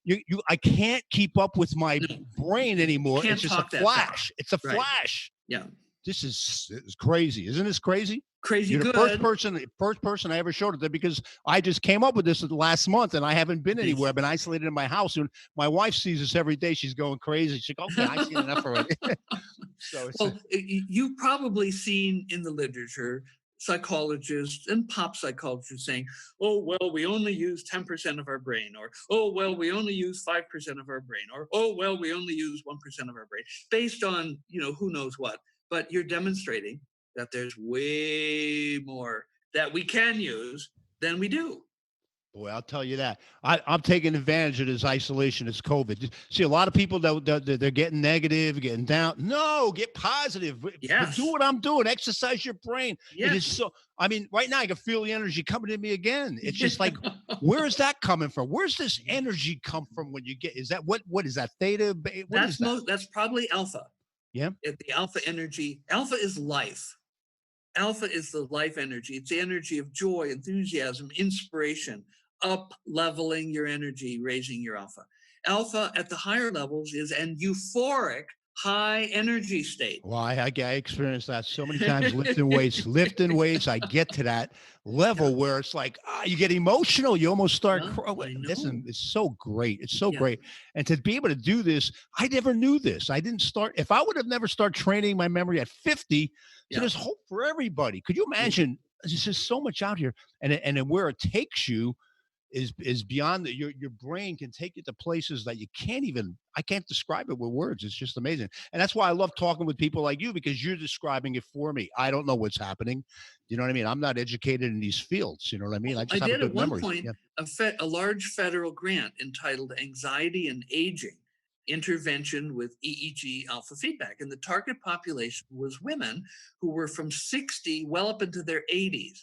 I can't keep up with my brain anymore. It's just a flash. It's a flash. Yeah. This is crazy. Isn't this crazy? Crazy You're good. the first person I ever showed it to, because I just came up with this last month, and I haven't been anywhere. I've been isolated in my house, and my wife sees this every day. She's going crazy. She's like, okay, I've seen enough already. You've probably seen in the literature psychologists and pop psychologists saying, oh, well, we only use 10% of our brain, or, oh, well, we only use 5% of our brain, or, oh, well, we only use 1% of our brain, based on, who knows what. But you're demonstrating that there's way more that we can use than we do. Boy, I'll tell you that. I'm taking advantage of this isolation, this COVID. See, a lot of people they're getting negative, getting down. No, get positive. Yes. Do what I'm doing. Exercise your brain. Yes. It is so. I mean, right now I can feel the energy coming to me again. It's just like, where is that coming from? Where's this energy come from when you get? Is that what is that theta? What is that? That's probably alpha. Yeah. The alpha energy. Alpha is life. Alpha is the life energy. It's the energy of joy, enthusiasm, inspiration, up leveling your energy, raising your alpha. Alpha at the higher levels is an euphoric high energy state. Well, I experienced that so many times lifting weights. I get to that level where it's like, you get emotional. You almost start crying. Listen, it's so great. It's so great. And to be able to do this, I never knew this. I didn't start. If I would have never started training my memory at 50, so there's hope for everybody. Could you imagine? There's just so much out here. And then where it takes you is beyond your brain can take you to places that I can't describe it with words. It's just amazing. And that's why I love talking with people like you, because you're describing it for me. I don't know what's happening. You know what I mean? I'm not educated in these fields. You know what I mean? I just have a good memory. I did at one point a large federal grant entitled Anxiety and Aging Intervention with EEG Alpha Feedback. And the target population was women who were from 60 well up into their 80s.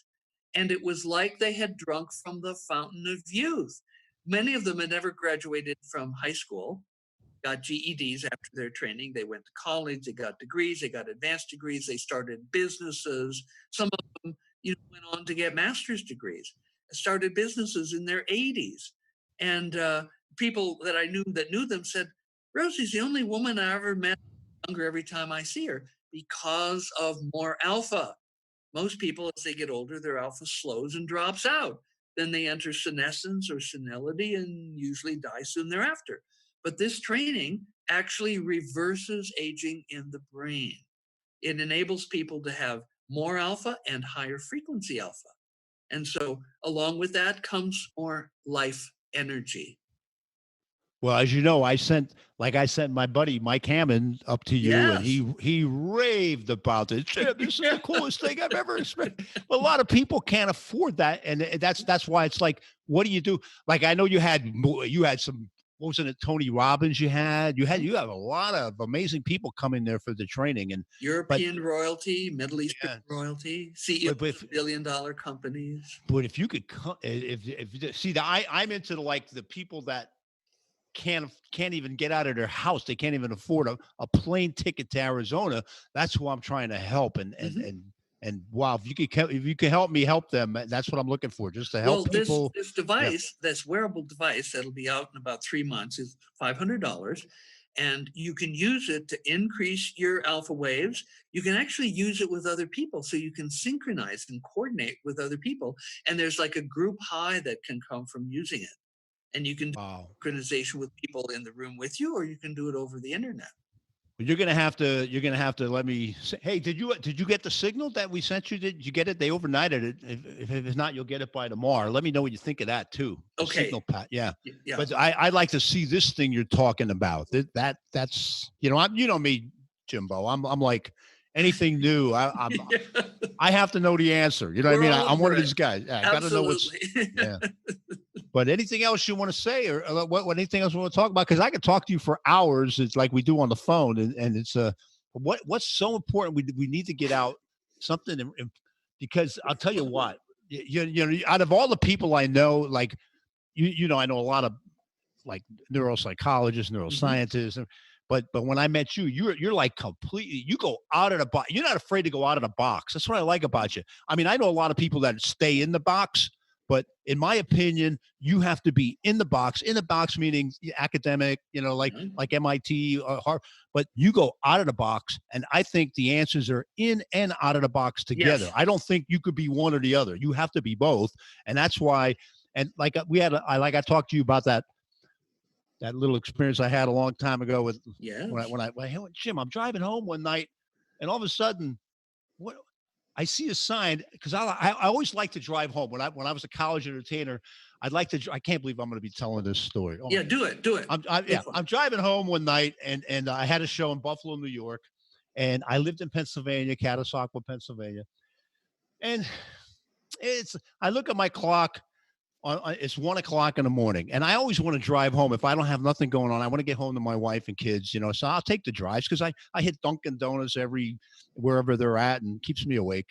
And it was like they had drunk from the fountain of youth. Many of them had never graduated from high school, got GEDs after their training. They went to college, they got degrees, they got advanced degrees, they started businesses. Some of them went on to get master's degrees, started businesses in their 80s. And people that I knew them said, Rosie's the only woman I ever met younger every time I see her because of more alpha. Most people, as they get older, their alpha slows and drops out. Then they enter senescence or senility and usually die soon thereafter. But this training actually reverses aging in the brain. It enables people to have more alpha and higher frequency alpha. And so along with that comes more life energy. Well, as you know, I sent my buddy Mike Hammond up to you, and he raved about it. This is the coolest thing I've ever experienced. A lot of people can't afford that, and that's why it's like, what do you do? Like, I know you had some. What was it? Tony Robbins. You have a lot of amazing people coming there for the training, and European royalty, Middle Eastern royalty, CEOs of $1 billion companies. But if you could, I'm into the people that can't even get out of their house. They can't even afford a plane ticket to Arizona. That's who I'm trying to help. And wow, if you can help me help them, that's what I'm looking for, just to help people. This device, this wearable device that'll be out in about 3 months is $500. And you can use it to increase your alpha waves. You can actually use it with other people, so you can synchronize and coordinate with other people. And there's like a group high that can come from using it. And you can do synchronization with people in the room with you, or you can do it over the internet. Well, you're gonna have to let me say, hey, did you get the signal that we sent you? Did you get it? They overnighted it. If it's not, you'll get it by tomorrow. Let me know what you think of that too. Okay. Signal pat, yeah. But I'd like to see this thing you're talking about. That's me, Jimbo. I'm like anything new. I have to know the answer. You know what I mean? I'm one of these guys. I got to know what's. Yeah. But anything else you want to say, or what anything else you want to talk about? Because I could talk to you for hours. It's like we do on the phone, and it's what's so important. We need to get out something, because I'll tell you what, out of all the people I know, like I know a lot of like neuropsychologists, neuroscientists, but when I met you, you're like completely. You go out of the box. You're not afraid to go out of the box. That's what I like about you. I mean, I know a lot of people that stay in the box. But in my opinion, you have to be in the box. In the box meaning academic, like MIT, Harvard. But you go out of the box, and I think the answers are in and out of the box together. Yes. I don't think you could be one or the other. You have to be both, and that's why. And like I talked to you about that little experience I had a long time ago with when I Jim, I'm driving home one night, and all of a sudden, what? I see a sign, because I always like to drive home. When I was a college entertainer, I can't believe I'm going to be telling this story. Oh, do it. I'm driving home one night, and I had a show in Buffalo, New York, and I lived in Pennsylvania, Catasauqua, Pennsylvania. And I look at my clock. it's 1:00 in the morning, and I always want to drive home. If I don't have nothing going on, I want to get home to my wife and kids, so I'll take the drives because I hit Dunkin' Donuts wherever they're at, and keeps me awake.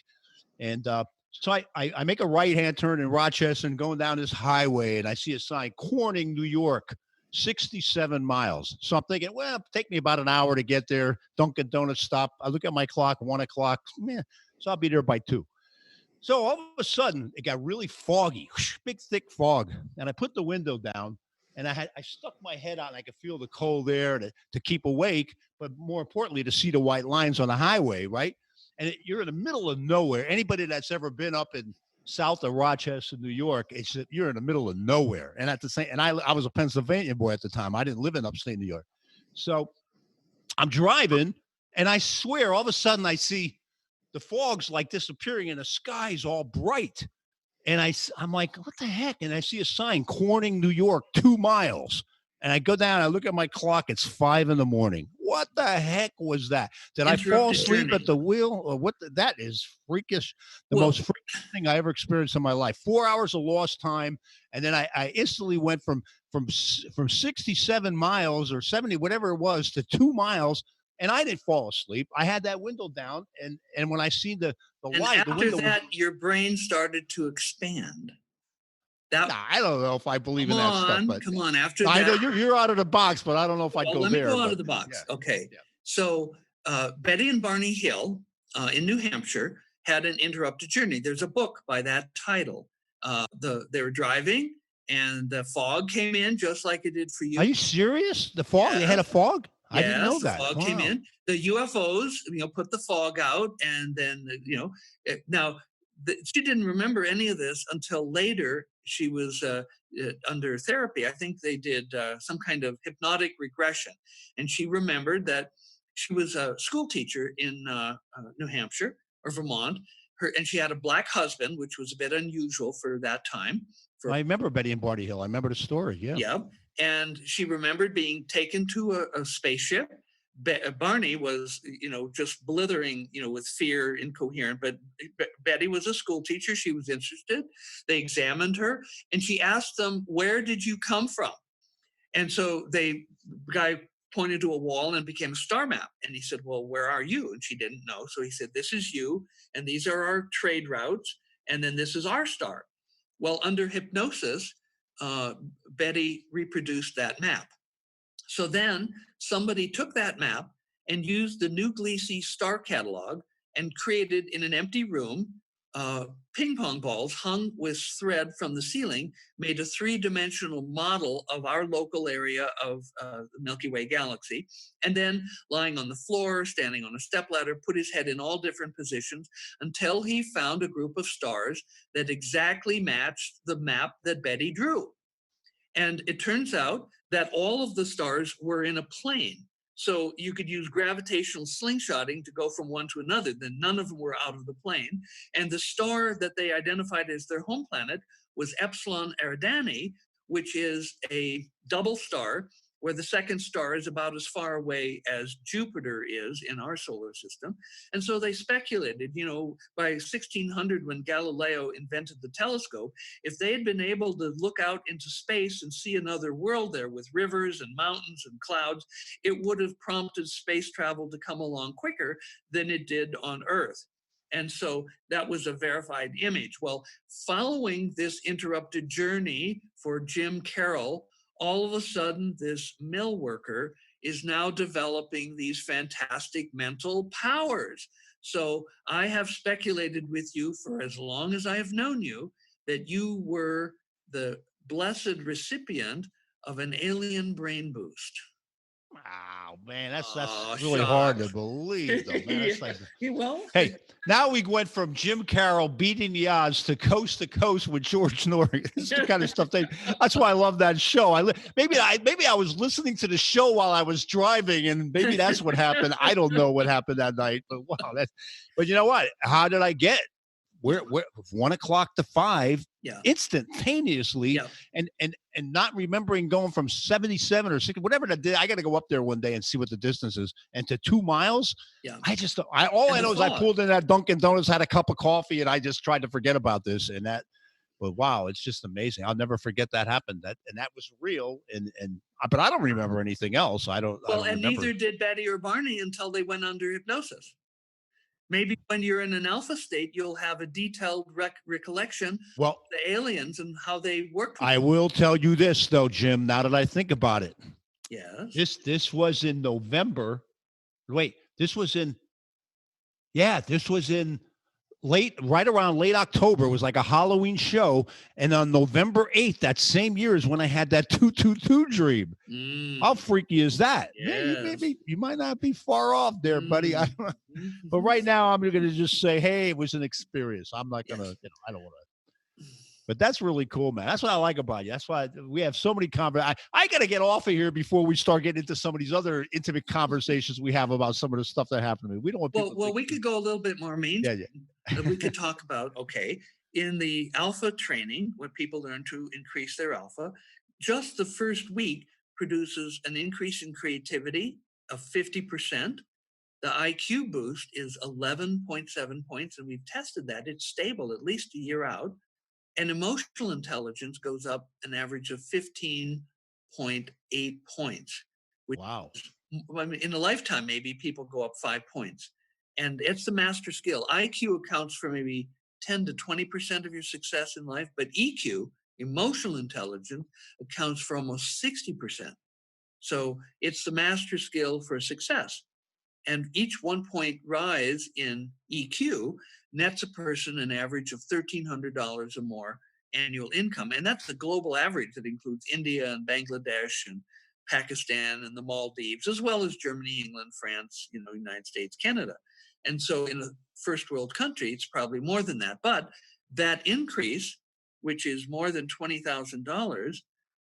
And so I make a right-hand turn in Rochester and going down this highway, and I see a sign, Corning, New York, 67 miles. So I'm thinking, well, it'll take me about an hour to get there. Dunkin' Donuts stop. I look at my clock, 1:00. So I'll be there by 2. So all of a sudden, it got really foggy, big, thick fog. And I put the window down, and I stuck my head out, and I could feel the cold air to keep awake, but more importantly, to see the white lines on the highway, right? And you're in the middle of nowhere. Anybody that's ever been up in south of Rochester, New York, you're in the middle of nowhere. And I was a Pennsylvania boy at the time. I didn't live in upstate New York. So I'm driving, and I swear, all of a sudden I see the fog's like disappearing and the sky's all bright. And I'm like, what the heck? And I see a sign, Corning, New York, 2 miles. And I go down, I look at my clock, it's 5 a.m. What the heck was that? Did I fall asleep at the wheel? Or what? That is freakish. The most freakish thing I ever experienced in my life. 4 hours of lost time. And then I instantly went from 67 miles or 70, whatever it was, to 2 miles. And I didn't fall asleep. I had that window down. And when I see the light, after the window your brain started to expand. I don't know if I believe in that stuff. But come on, after I that. know you're out of the box, but I don't know if I'd go there. Let me go out of the box. Yeah. Okay. Yeah. So Betty and Barney Hill in New Hampshire had an interrupted journey. There's a book by that title. They were driving, and the fog came in just like it did for you. Are you serious? The fog? Yes. They had a fog? I didn't know that. The fog came in. The UFOs, put the fog out, and then, now she didn't remember any of this until later. She was under therapy. I think they did some kind of hypnotic regression, and she remembered that she was a school teacher in New Hampshire or Vermont. And she had a black husband, which was a bit unusual for that time. I remember Betty and Barney Hill. I remember the story. Yeah. Yeah. And she remembered being taken to a spaceship. Barney was, just blithering, with fear, incoherent. But Betty was a school teacher. She was interested. They examined her, and she asked them, "Where did you come from?" And so the guy pointed to a wall, and it became a star map. And he said, "Well, where are you?" And she didn't know. So he said, "This is you, and these are our trade routes, and then this is our star." Well, under hypnosis, Betty reproduced that map. So then somebody took that map and used the New Gleesy star catalog and created, in an empty room, ping pong balls hung with thread from the ceiling, made a 3-dimensional model of our local area of the Milky Way galaxy, and then lying on the floor, standing on a stepladder, put his head in all different positions until he found a group of stars that exactly matched the map that Betty drew. And it turns out that all of the stars were in a plane. So you could use gravitational slingshotting to go from one to another. Then none of them were out of the plane. And the star that they identified as their home planet was Epsilon Eridani, which is a double star, where the second star is about as far away as Jupiter is in our solar system. And so they speculated, by 1600, when Galileo invented the telescope, if they had been able to look out into space and see another world there with rivers and mountains and clouds, it would have prompted space travel to come along quicker than it did on Earth. And so that was a verified image. Well, following this interrupted journey for Jim Karol, all of a sudden, this mill worker is now developing these fantastic mental powers. So I have speculated with you for as long as I have known you that you were the blessed recipient of an alien brain boost. Wow, man, that's really hard to believe, though, man. Hey, now we went from Jim Karol beating the odds to coast with George Norrie. This is the kind of stuff that's why I love that show. Maybe I was listening to the show while I was driving, and maybe that's what happened. I don't know what happened that night, but wow, but you know what? How did I get? We're 1:00 to 5 instantaneously, and not remembering going from 77 or 60, whatever that did. I got to go up there one day and see what the distance is, and to 2 miles. Yeah, all I know is I pulled in that Dunkin' Donuts, had a cup of coffee, and I just tried to forget about this and that. But wow, it's just amazing. I'll never forget that happened. That was real. But I don't remember anything else. I don't And remember. neither did Betty or Barney until they went under hypnosis. Maybe when you're in an alpha state, you'll have a detailed recollection of the aliens and how they worked. I will tell you this though, Jim, now that I think about it. Yes. This was in November. Wait, this was in right around late October. It was like a Halloween show. And on November 8th, that same year is when I had that 222 dream. How freaky is that? Yes. Yeah, you might not be far off there, buddy. But right now I'm going to just say, hey, it was an experience. I'm not going to, I don't want to. But that's really cool, man. That's what I like about you. That's why we have so many conversations. I got to get off of here before we start getting into some of these other intimate conversations we have about some of the stuff that happened to me. We don't want people we could go a little bit more mainstream. Yeah. We could talk about, in the alpha training, when people learn to increase their alpha, just the first week produces an increase in creativity of 50%. The IQ boost is 11.7 points, and we've tested that. It's stable at least a year out. And emotional intelligence goes up an average of 15.8 points. Wow. I mean, in a lifetime, maybe people go up 5 points. And it's the master skill. IQ accounts for maybe 10 to 20% of your success in life, but EQ, emotional intelligence, accounts for almost 60%. So it's the master skill for success. And each 1 point rise in EQ nets a person an average of $1,300 or more annual income. And that's the global average that includes India and Bangladesh and Pakistan and the Maldives, as well as Germany, England, France, United States, Canada. And so in a first world country, it's probably more than that. But that increase, which is more than $20,000,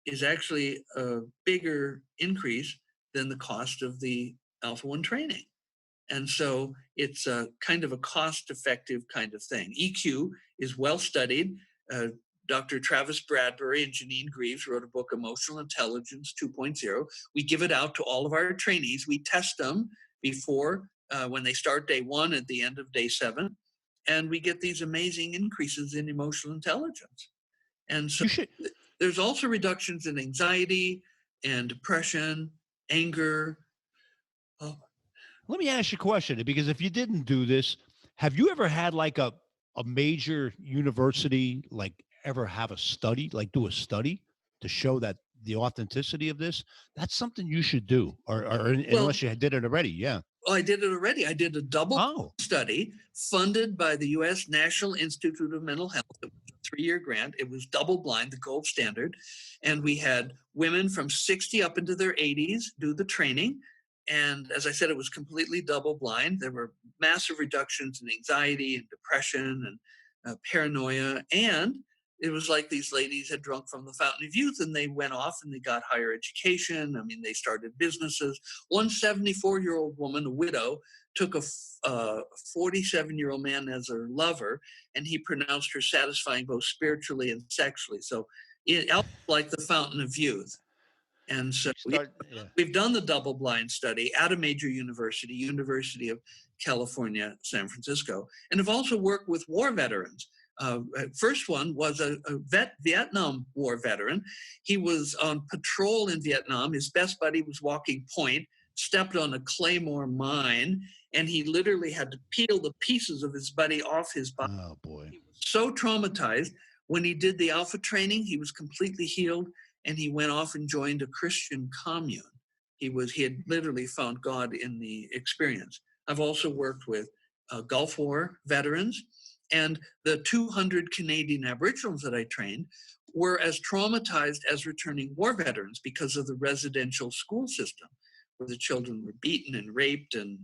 is actually a bigger increase than the cost of the Alpha 1 training. And so it's a kind of a cost-effective kind of thing. EQ is well studied. Dr. Travis Bradbury and Janine Greaves wrote a book, Emotional Intelligence 2.0. We give it out to all of our trainees. We test them before, when they start day 1 at the end of day 7. And we get these amazing increases in emotional intelligence. And so there's also reductions in anxiety and depression, anger. Let me ask you a question, because if you didn't do this, have you ever had like a major university, like ever have a study, like do a study to show that the authenticity of this? That's something you should do, or unless you did it already. Yeah. Oh, I did it already. I did a double study funded by the U.S. National Institute of Mental Health. It was a 3-year grant. It was double blind, the gold standard. And we had women from 60 up into their 80s do the training. And as I said, it was completely double blind. There were massive reductions in anxiety and depression and paranoia. And it was like these ladies had drunk from the fountain of youth, and they went off and they got higher education. I mean, they started businesses. One 74-year-old woman, a widow, took a 47-year-old man as her lover, and he pronounced her satisfying both spiritually and sexually. So it was like the fountain of youth. And so we've done the double blind study at a major university, University of California, San Francisco, and have also worked with war veterans. First one was a Vietnam War veteran. He was on patrol in Vietnam. His best buddy was walking point, stepped on a Claymore mine, and he literally had to peel the pieces of his buddy off his body. Oh, boy. He was so traumatized. When he did the Alpha training, he was completely healed. And he went off and joined a Christian commune. He had literally found God in the experience. I've also worked with Gulf War veterans, and the 200 Canadian Aboriginals that I trained were as traumatized as returning war veterans because of the residential school system, where the children were beaten and raped, and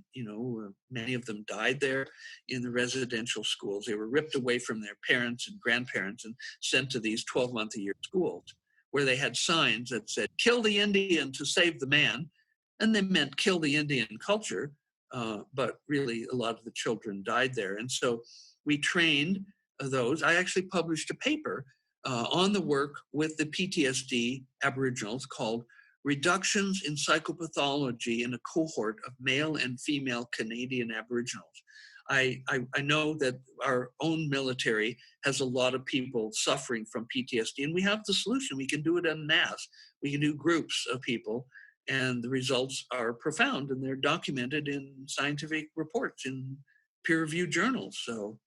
many of them died there in the residential schools. They were ripped away from their parents and grandparents and sent to these 12-month-a-year schools, where they had signs that said, kill the Indian to save the man. And they meant kill the Indian culture, but really a lot of the children died there. And so we trained those. I actually published a paper on the work with the PTSD Aboriginals called Reductions in Psychopathology in a Cohort of Male and Female Canadian Aboriginals. I know that our own military has a lot of people suffering from PTSD, and we have the solution. We can do it en masse. We can do groups of people, and the results are profound, and they're documented in scientific reports in peer-reviewed journals. So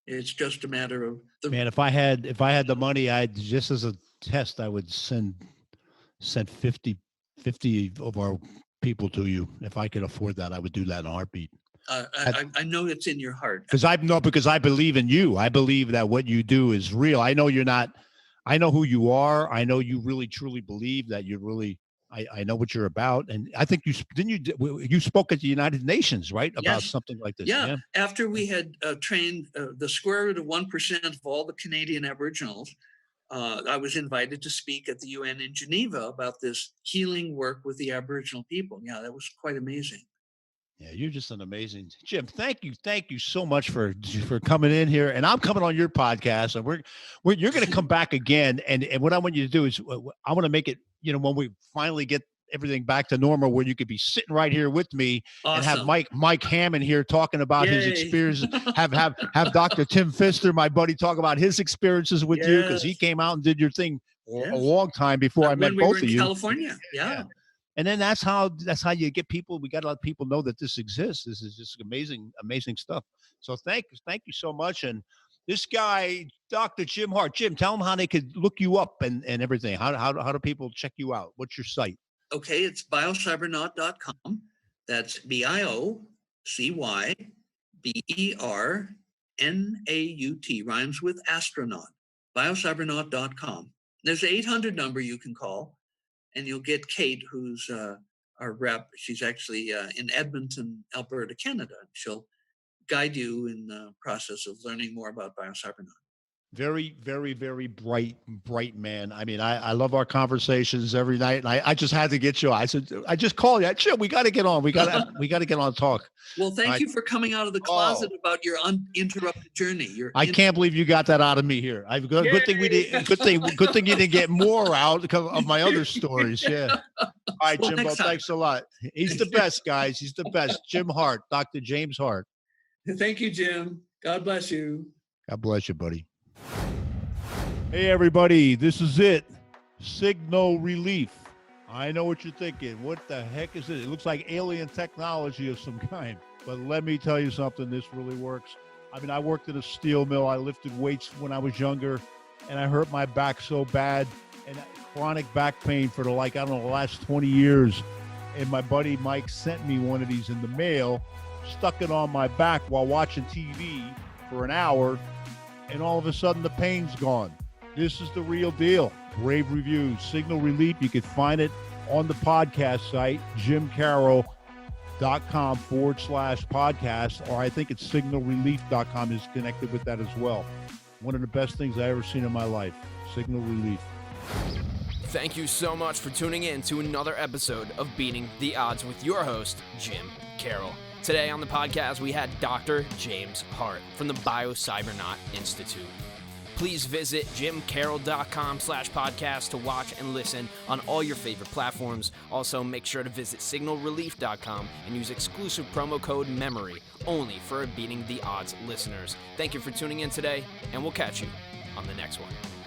it's just a matter of Man, if I had the money, I'd just as a test, I would send 50 of our people to you. If I could afford that, I would do that in a heartbeat. I know it's in your heart. Because I believe in you. I believe that what you do is real. I know you're not. I know who you are. I know you really truly believe that you're really. I know what you're about, and I think you spoke at the United Nations, right, about something like this. Yeah. After we had trained the square root of 1% of all the Canadian Aboriginals, I was invited to speak at the UN in Geneva about this healing work with the Aboriginal people. Yeah, that was quite amazing. Yeah, you're just an amazing Jim. Thank you so much for coming in here, and I'm coming on your podcast, and you're going to come back again. And what I want you to do is I want to make it, when we finally get everything back to normal, where you could be sitting right here with me and have Mike Hammond here talking about his experience. have Dr. Tim Pfister, my buddy, talk about his experiences with you, because he came out and did your thing a long time before I met both of you. California, yeah. And then that's how you get people. We got to let people know that this exists. This is just amazing stuff. So thank you so much. And this guy, Dr. Jim Hardt. Jim, tell them how they could look you up and everything. How do people check you out? What's your site? Okay, it's biocybernaut.com. That's BIOCYBERNAUT, rhymes with astronaut. Biocybernaut.com. There's an 800 number you can call, and you'll get Kate, who's our rep. She's actually in Edmonton, Alberta, Canada. She'll guide you in the process of learning more about Biocybernaut. Very, very, very bright man. I mean, I love our conversations every night, and I just had to get you. I said, I just called you. Chill, we got to get on. We got to get on and talk. Well, thank you for coming out of the closet about your uninterrupted journey. I can't believe you got that out of me here. Good thing we did. Good thing you didn't get more out of my other stories. Yeah. All right, Jim. Well, thanks a lot. He's the best, guys. He's the best. Jim Hardt, Dr. James Hardt. Thank you, Jim. God bless you. God bless you, buddy. Hey, everybody, this is it. Signal relief. I know what you're thinking. What the heck is it? It looks like alien technology of some kind. But let me tell you something. This really works. I mean, I worked at a steel mill. I lifted weights when I was younger, and I hurt my back so bad, and chronic back pain for the last 20 years. And my buddy Mike sent me one of these in the mail, stuck it on my back while watching TV for an hour, and all of a sudden the pain's gone. This is the real deal. Rave reviews, Signal Relief. You can find it on the podcast site, jimkarol.com/podcast, or I think it's signalrelief.com is connected with that as well. One of the best things I ever seen in my life, Signal Relief. Thank you so much for tuning in to another episode of Beating the Odds with your host, Jim Karol. Today on the podcast, we had Dr. James Hardt from the Biocybernaut Institute. Please visit jimkarol.com/podcast to watch and listen on all your favorite platforms. Also, make sure to visit signalrelief.com and use exclusive promo code MEMORY only for Beating the Odds listeners. Thank you for tuning in today, and we'll catch you on the next one.